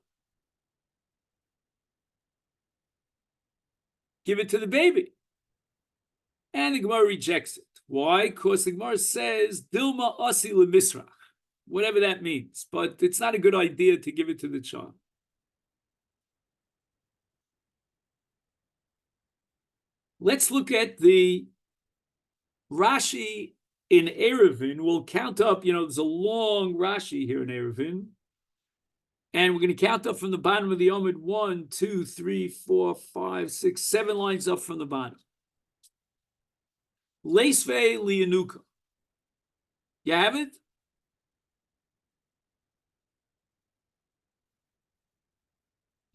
Give it to the baby. And the Gemara rejects it. Why? Because the Gemara says, Dilma asi lemisrach, whatever that means. But it's not a good idea to give it to the child. Let's look at the Rashi in Eruvin. We'll count up, there's a long Rashi here in Eruvin. And we're going to count up from the bottom of the Omid 1, 2, 3, 4, 5, 6, 7 lines up from the bottom. Leisvei liyanuka. You have it?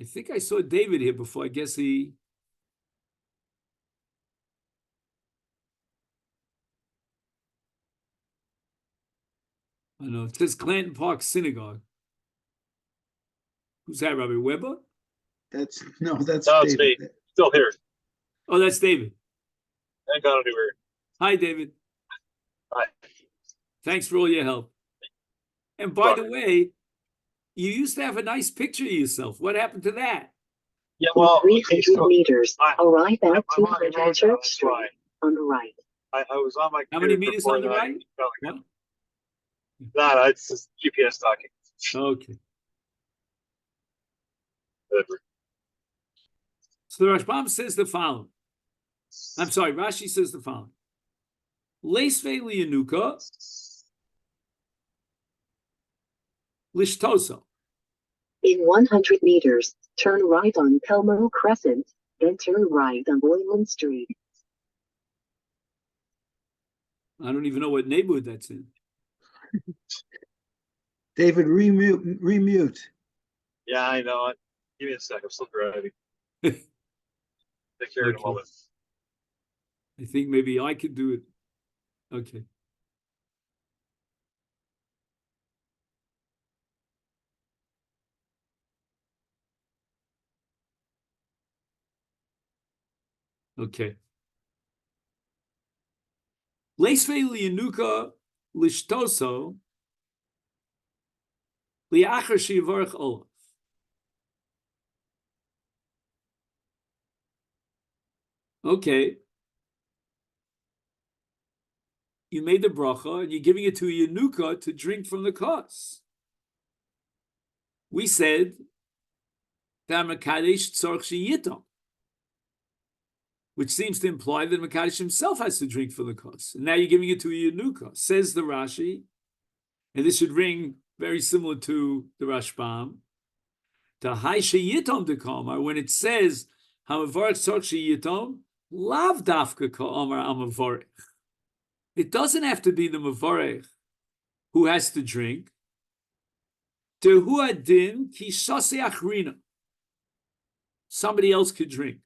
I think I saw David here before. I guess he... I know. It says Clanton Park Synagogue. Who's that, Rabbi Weber?
That's
It's
David.
me. Still here.
Oh, that's David.
I ain't gone anywhere.
Hi, David.
Hi.
Thanks for all your help. And by the way, you used to have a nice picture of yourself. What happened to that?
Yeah, well,
300 meters. Arrive at
I'm on
200
the road
Church
now, that's
Street
why.
on the right.
I was on my
How many
computer
meters
before
on the
that.
right? What?
No, it's just GPS talking.
Okay.
Whatever.
So the Rashbam says the following. I'm sorry, Rashi says the following. Leisvei liyanuka. lishtoso.
In 100 meters, turn right on Pelmo Crescent, then turn right on Boylan Street.
I don't even know what neighborhood that's in.
David, remute.
Yeah, I know it. Give me a sec. I'm still driving. Take care in a
Okay.
moment.
I think maybe I could do it. Okay. Okay. Leisve lianuka lishtoso liacher shivarch olav. Okay. You made the bracha and you're giving it to a Yanuka to drink from the kos. We said that Makadesh tzorch sheyitom, which seems to imply that Makadesh himself has to drink from the kos. And now you're giving it to a Yanuka. Says the Rashi, and this should ring very similar to the Rashbam, to Hai sheyitom de kamar, when it says Hamavarech tzorch sheyitom, lav dafka ka'amar amavarech. It doesn't have to be the Mavarech who has to drink. Tehu adin ki shase achrina. Somebody else could drink.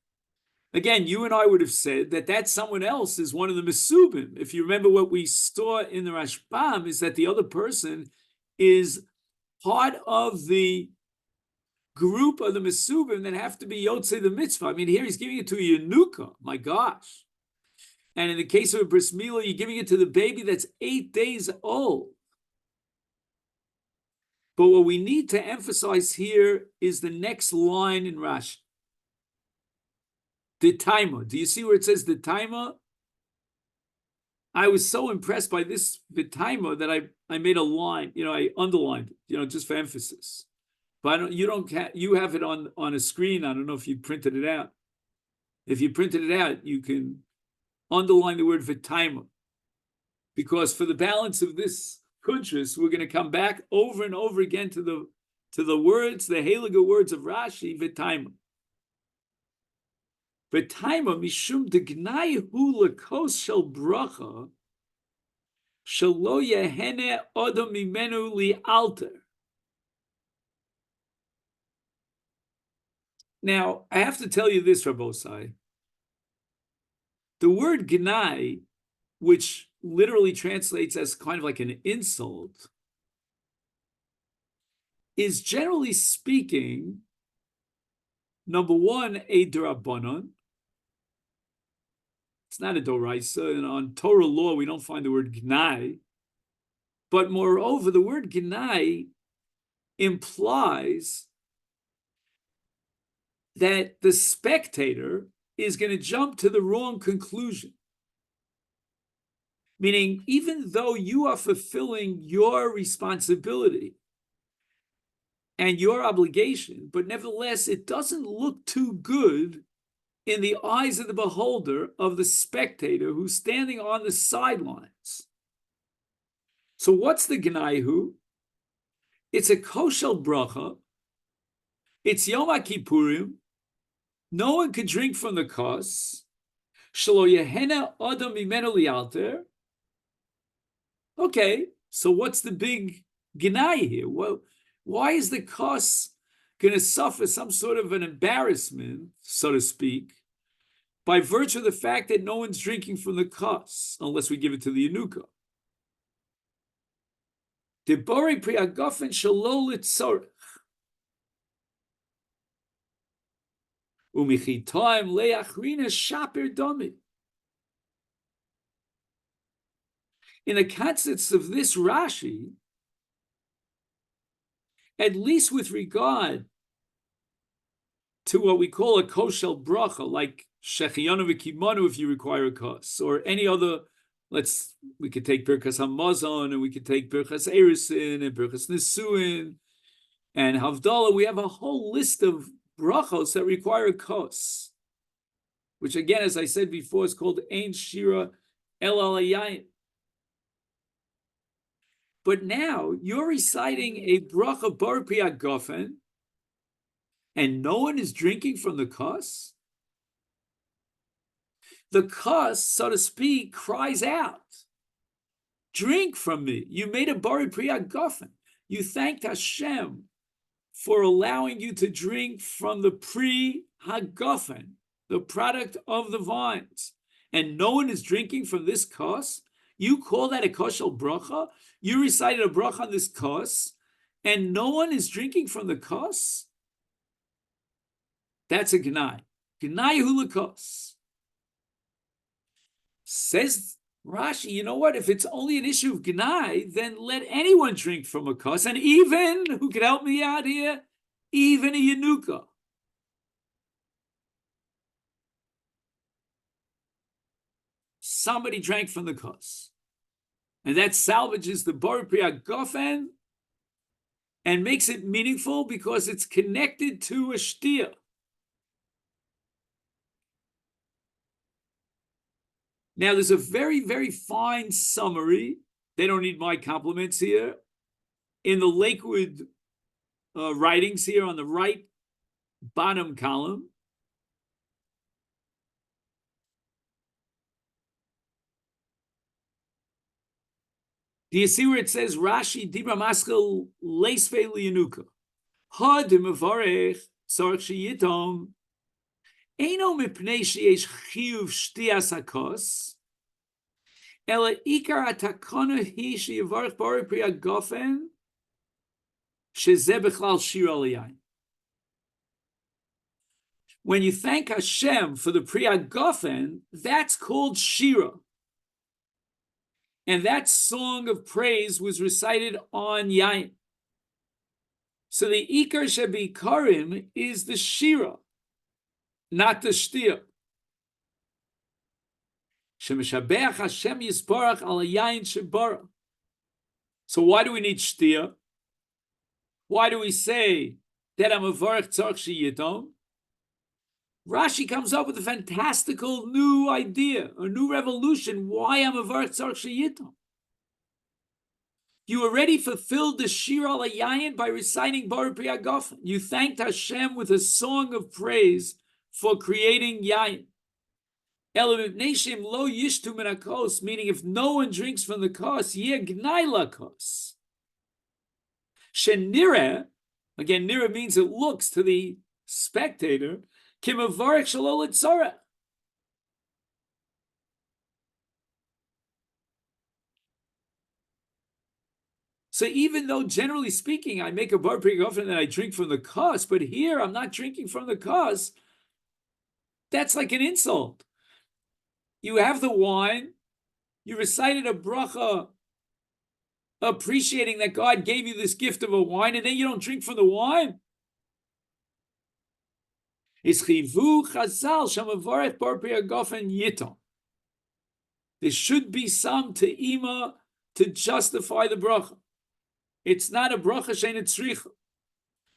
Again, you and I would have said that someone else is one of the Mesubim. If you remember what we saw in the Rashbam, is that the other person is part of the group of the Mesubim that have to be Yotzei the mitzvah. I mean, here he's giving it to a Yanuka. My gosh. And in the case of a bris milah, you're giving it to the baby that's 8 days old. But what we need to emphasize here is the next line in Rashi. The timer. Do you see where it says the timer? I was so impressed by this v'taima that I made a line, I underlined it, just for emphasis. But you have it on a screen. I don't know if you printed it out. If you printed it out, you can underline the word v'taima, because for the balance of this kuntrus, we're going to come back over and over again to the words, the heilige words of Rashi, v'taima. V'taima mishum degnai hu lekos shel bracha shelo yehene odom mimenu li alter. Now, I have to tell you this, Rabbosai. The word gnai, which literally translates as kind of like an insult, is generally speaking, number one, a d'Rabbanan. It's not a doraisa, and on Torah law we don't find the word gnai. But moreover, the word gnai implies that the spectator is going to jump to the wrong conclusion. Meaning, even though you are fulfilling your responsibility and your obligation, but nevertheless, it doesn't look too good in the eyes of the beholder, of the spectator who's standing on the sidelines. So what's the Gnaihu? It's a koshel bracha. It's Yom HaKippurim. No one could drink from the kos. Shelo yehena adam mimenu lialter. Okay, so what's the big gnai here? Well, why is the kos going to suffer some sort of an embarrassment, so to speak, by virtue of the fact that no one's drinking from the kos, unless we give it to the Yanuka? Debori pri agafen shelo litzorech. Umichitaim leachrina shaper domi. In the context of this Rashi, at least with regard to what we call a koshel bracha, like shechiyanu v'kimanu if you require a kos, or any other, we could take Birchas Hamazon, and we could take Birchas Erisin, and Birchas Nisuin, and Havdalah. We have a whole list of brachos that require a kos, which again, as I said before, is called Ein Shira El Alayayin. But now you're reciting a bracha bar priat gofen, and no one is drinking from the kos. The kos, so to speak, cries out, drink from me. You made a bar priat gofen. You thanked Hashem for allowing you to drink from the pri hagofen, the product of the vines, and no one is drinking from this kos. You call that a koshel bracha? You recited a bracha on this kos, and no one is drinking from the kos? That's a gnai. Gnai hulakos. Says Rashi, you know what? If it's only an issue of gnai, then let anyone drink from a kos, and even, who could help me out here, even a Yanuka. Somebody drank from the kos. And that salvages the bar priat gofen and makes it meaningful because it's connected to a shtia. Now, there's a very, very fine summary. They don't need my compliments here. In the Lakewood writings here on the right bottom column, do you see where it says Rashi Dibra Maskel Leisve Lianuka? Ha de Mevarech Tzarech Sheyitom Eino Mipnei Sheyesh Chiyuv Shtias Hakos Ela Ikar Atakona Hi Sheyivarech Bari Priya Gofen Shezeh Bechlal Shir Aliyayin. When you thank Hashem for the Priya Gofen, that's called Shira. And that song of praise was recited on Yain. So the Ikar Shebi Karim is the Shira, not the Shtia. Shemeshabeach Hashem Yisparach al Yain Shebara. So why do we need Shtia? Why do we say that I'm a Varech Tzarech Sheyitom? Rashi comes up with a fantastical new idea, a new revolution. Why am a Varech Tzarech Sheyitom? You already fulfilled the Shir al Yayin by reciting Bar Priya Gofen. You thanked Hashem with a song of praise for creating Yayin. Elamibneshim lo yishtu min hakos, meaning if no one drinks from the kos, yeh gnai lakos. Shenireh, again, nireh means it looks to the spectator. Kimavarech shalol etzorah. So even though, generally speaking, I make a bar priya gofen and I drink from the kos, but here I'm not drinking from the kos, that's like an insult. You have the wine, you recited a bracha appreciating that God gave you this gift of a wine, and then you don't drink from the wine? There should be some te'ima to justify the bracha. It's not a bracha she'en tzricha.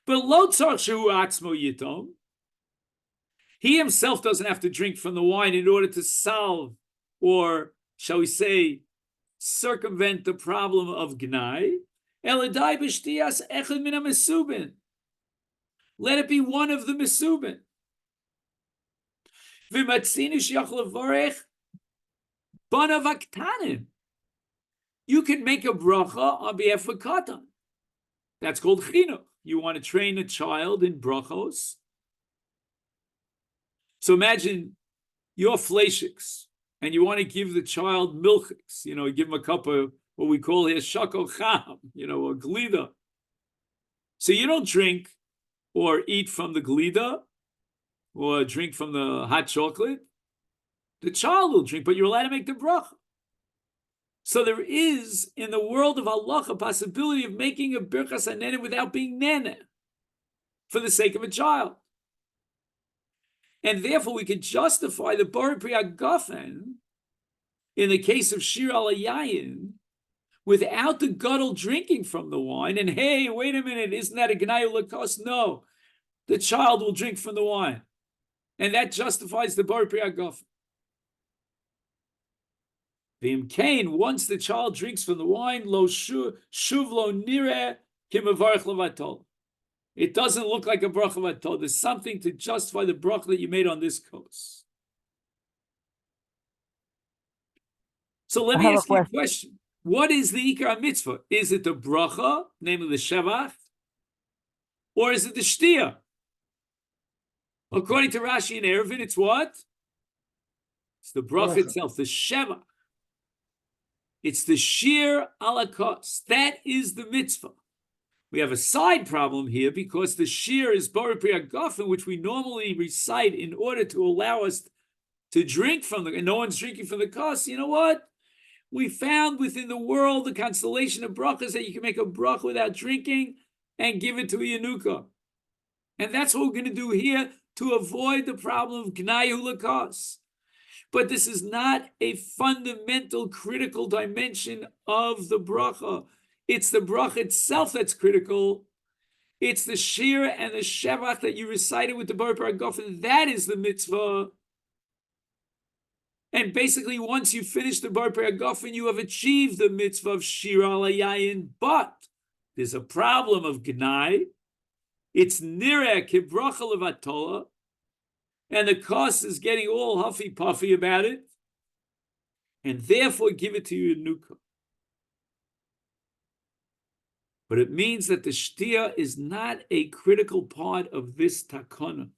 But lo tzarich shehu atzmo yitom. He himself doesn't have to drink from the wine in order to solve, or shall we say, circumvent the problem of gnai. Eladai b'shtias echad min ha-mesubin. Let it be one of the mesubin. V'matzinu sheyachol levarech banav haktanim. You can make a bracha on behalf of katan. That's called chinuch. You want to train a child in brachos. So imagine you're fleishiks and you want to give the child milchiks. You know, give him a cup of what we call here shako cham, you know, a glida. So you don't drink or eat from the glida or drink from the hot chocolate. The child will drink, but you're allowed to make the bracha. So there is, in the world of Allah, a possibility of making a birchas hanene without being nene, for the sake of a child. And therefore we could justify the bar priya gofen in the case of shir al yayin without the gadol drinking from the wine. And hey, wait a minute, isn't that a gnayu lakos? No, the child will drink from the wine. And that justifies the bar priya gofen. V'im kain, once the child drinks from the wine, lo shuv lo nireh kimavarich levatol. It doesn't look like a bracha vatol. There's something to justify the bracha that you made on this course. So let me ask you a question. What is the ikar mitzvah? Is it the bracha, namely the shevach, or is it the shtia? According to Rashi and Eruvin, it's what? It's the bracha itself, the shevach. It's the shir alakos. That is the mitzvah. We have a side problem here because the shir is Borei Pri Hagafen, which we normally recite in order to allow us to drink from and no one's drinking from the kos. You know what? We found within the world the constellation of brachas that you can make a bracha without drinking and give it to a Yanuka. And that's what we're going to do here to avoid the problem of Gnayu Lakos. But this is not a fundamental critical dimension of the bracha. It's the bracha itself that's critical. It's the shir and the shevach that you recited with the Borei Pri Hagafen. That is the mitzvah. And basically, once you finish the Borei Pri Hagafen, you have achieved the mitzvah of shir al hayayin. But there's a problem of gnai. It's nireh kibracha levatola. And the cost is getting all huffy puffy about it. And therefore, give it to your nuka. But it means that the shtia is not a critical part of this takana.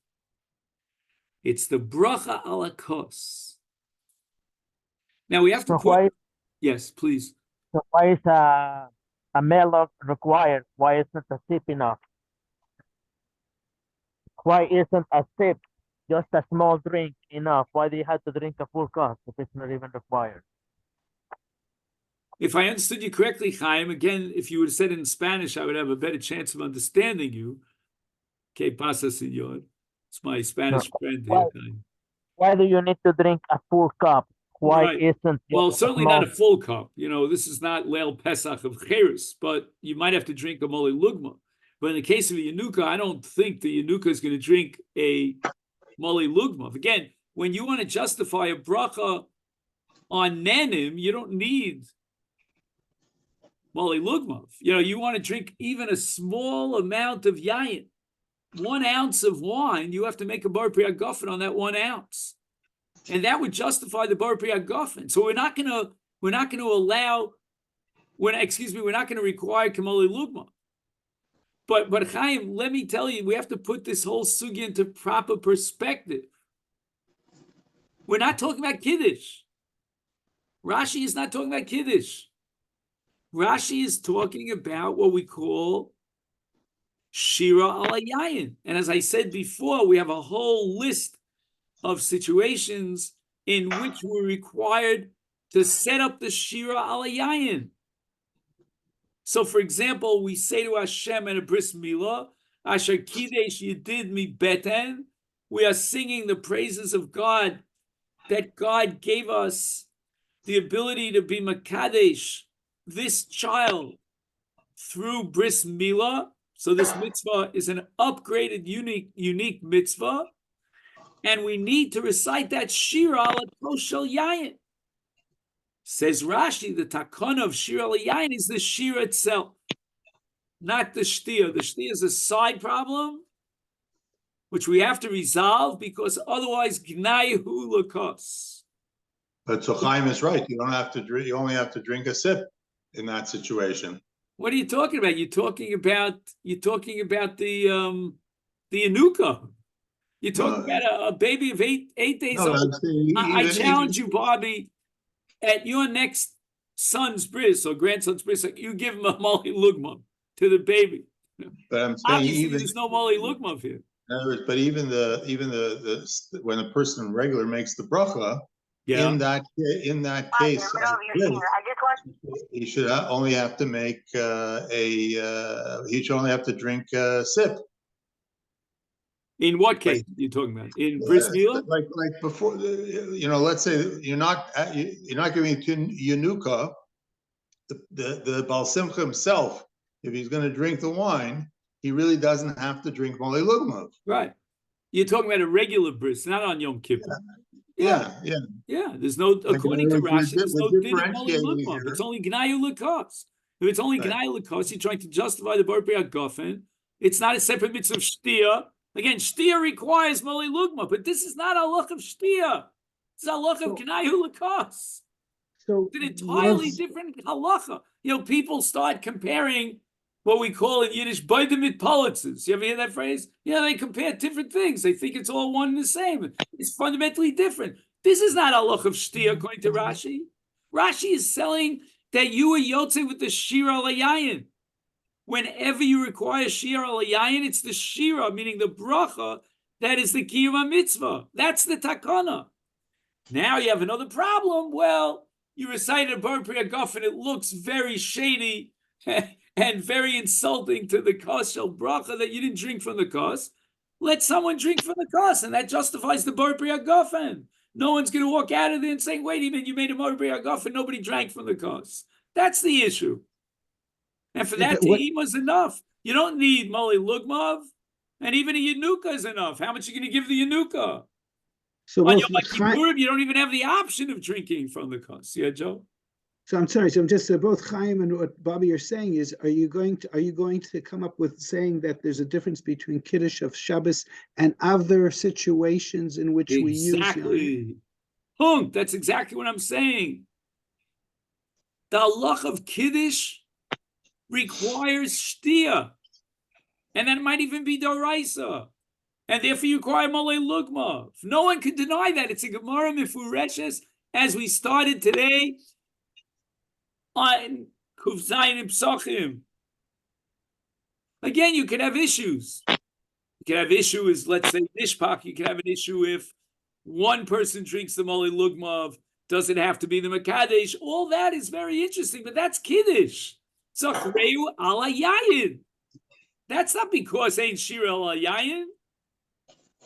It's the bracha ala kos. Now we have to yes, please.
So why is a melon required? Why isn't a sip enough? Why isn't a sip, just a small drink, enough? Why do you have to drink a full cup if it's not even required?
If I understood you correctly, Chaim, again, if you would have said it in Spanish, I would have a better chance of understanding you. Que pasa, señor? It's my Spanish friend here, Chaim.
Why do you need to drink a full cup? Why isn't
well, certainly not a full cup. You know, this is not Leil Pesach of Cheres, but you might have to drink a Moli Lugma. But in the case of a Yanuka, I don't think the Yanuka is going to drink a Moli Lugma. Again, when you want to justify a bracha on Nanim, you don't need Moli Lugma. You know, you want to drink even a small amount of yayin. 1 ounce of wine, you have to make a Borei Pri Hagafen on that 1 ounce. And that would justify the Borei Pri Hagafen. So we're not going to require Kamoli Lugma. But Chaim, let me tell you, we have to put this whole sugya into proper perspective. We're not talking about Kiddush. Rashi is not talking about Kiddush. Rashi is talking about what we call Shira al Hayayin. And as I said before, we have a whole list of situations in which we're required to set up the Shira al Hayayin. So, for example, we say to Hashem in a bris milah, Asher kidesh yedid mi beten. We are singing the praises of God, that God gave us the ability to be makadesh, this child, through bris milah. So this mitzvah is an upgraded, unique mitzvah. And we need to recite that shira al shel yayin. Says Rashi, the takana of shira al yayin is the shira itself, not the shtia. The shtia is a side problem, which we have to resolve because otherwise gnai hu lakos.
But so Chaim is right. You don't have to drink. You only have to drink a sip in that situation.
What are you talking about? You're talking about the Yanuka. You're talking about a baby of eight days old. I challenge you, Bobby, at your next son's bris or grandson's bris, you give him a Moli Lugma to the baby.
But I'm saying
obviously there's no Moli Lugma here.
In other words, but even the when a person regular makes the bracha, in that case, he should only have to make he should only have to drink a sip.
In what case are you talking about? In bris milah?
Like before, let's say you're not giving it to Yanuka, the Baal Simcha himself. If he's going to drink the wine, he really doesn't have to drink Moli Lugma.
Right. You're talking about a regular bris, not on Yom Kippur.
Yeah, yeah.
Yeah, there's no, according to Rashi, there's no din of Moli
differentiating
Lugmav.
here.
It's only Gnayu Lakos. If it's only
Right.
Gnayu Lakos, you're trying to justify the Bar Priya Gofen. It's not a separate mitzvah of Shtia. Again, Shtia requires Moli Lugmav, but this is not a look of Shtia. It's a look of Gnayu Lakos.
So
It's an entirely
Rav,
different halacha. You know, people start comparing what we call in Yiddish beide mit politzes. You ever hear that phrase? You know, they compare different things. They think it's all one and the same. It's fundamentally different. This is not halach of shtia according to Rashi. Rashi is selling that you are yotze with the shira alayayin. Whenever you require shira alayayin, it's the shira, meaning the bracha, that is the kiyum mitzvah. That's the takana. Now you have another problem. Well, you recited a Bar Priya Gofen, and it looks very shady and very insulting to the kos shel bracha that you didn't drink from the kos. Let someone drink from the kos, and that justifies the Bar Priya Gofen. No one's going to walk out of there and say, wait a minute, you made a Bar Priya Gofen, nobody drank from the kos. That's the issue. And for that, Tehima is enough. You don't need Moli Lugmav, and even a Yanuka is enough. How much are you going to give the Yanuka?
so
On
both
Yom Kippurim, you don't even have the option of drinking from the kos. Yeah, Joe?
So I'm sorry. So I'm just both Chaim and what Bobby are saying is, are you going to come up with saying that there's a difference between Kiddush of Shabbos and other situations in which we use
Exactly. Hunk, that's exactly what I'm saying. The halach of Kiddush requires shtia, and that might even be doraisa, and therefore you require Molei Lugma. No one can deny that. It's a Gemara Mefureshes, as we started today on Kuf Zayin and Psachim. Again, you can have issues. You can have issues, let's say Nishpak. You can have an issue if one person drinks the Molei Lugma. Does it have to be the Makadesh? All that is very interesting, but that's Kiddush. Zachreu ala yayin. That's not because Ein Shir ala yayin.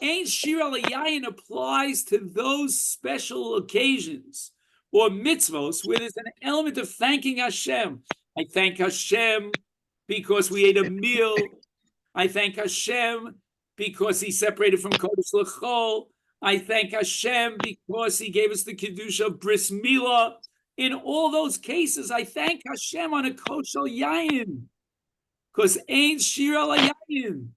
Ein Shir ala yayin applies to those special occasions or mitzvos where there's an element of thanking Hashem. I thank Hashem because we ate a meal. I thank Hashem because he separated from Kodesh L'chol. I thank Hashem because he gave us the Kiddush of Bris Milah. In all those cases, I thank Hashem on a koshel yayin, because ain't shir ala yayin.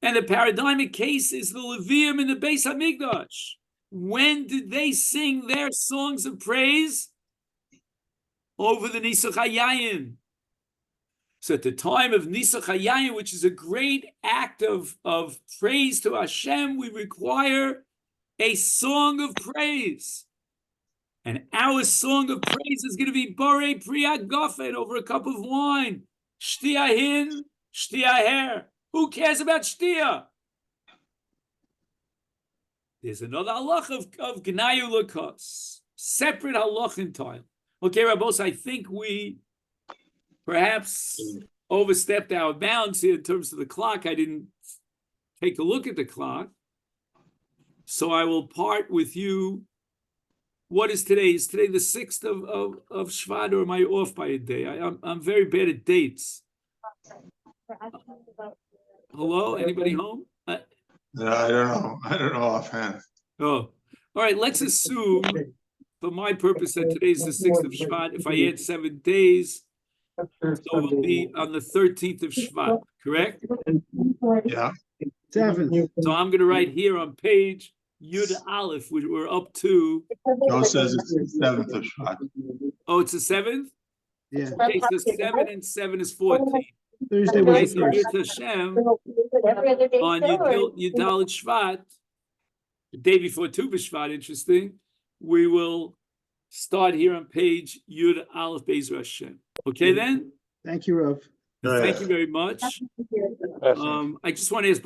And the paradigmic case is the Levium in the Beis Hamikdash. When did they sing their songs of praise? Over the Nisach HaYayin. So at the time of Nisach HaYayin, which is a great act of praise to Hashem, we require a song of praise. And our song of praise is going to be Borei Priya Gofen over a cup of wine. Shtia hin, shtia her. Who cares about shtia? There's another halach of Gnayu Lakos. Separate halach entirely. Okay, Rabbos, I think we perhaps overstepped our bounds here in terms of the clock. I didn't take a look at the clock. So I will part with you. What is today? Is today the 6th of Shvat, or am I off by a day? I'm very bad at dates. Hello? Anybody home?
I don't know. I don't know offhand.
Oh, all right. Let's assume, for my purpose, that today's the 6th of Shvat. If I add 7 days, so it will be on the 13th of Shvat, correct?
Yeah.
7th.
So I'm going to write here on page Yud Aleph, which we're up to.
Joe says it's the 7th of Shvat.
Oh, it's the 7th?
Yeah.
Okay, so 7 and 7 is 14.
Thursday
Okay,
was
so
the
Yud
first.
Hashem on Yudalit Shvat, the day before Tu B'Shvat, interesting, we will start here on page Yud Aleph Be'ez Hashem. Okay then?
Thank you, Rav.
Thank you very much. I just want to ask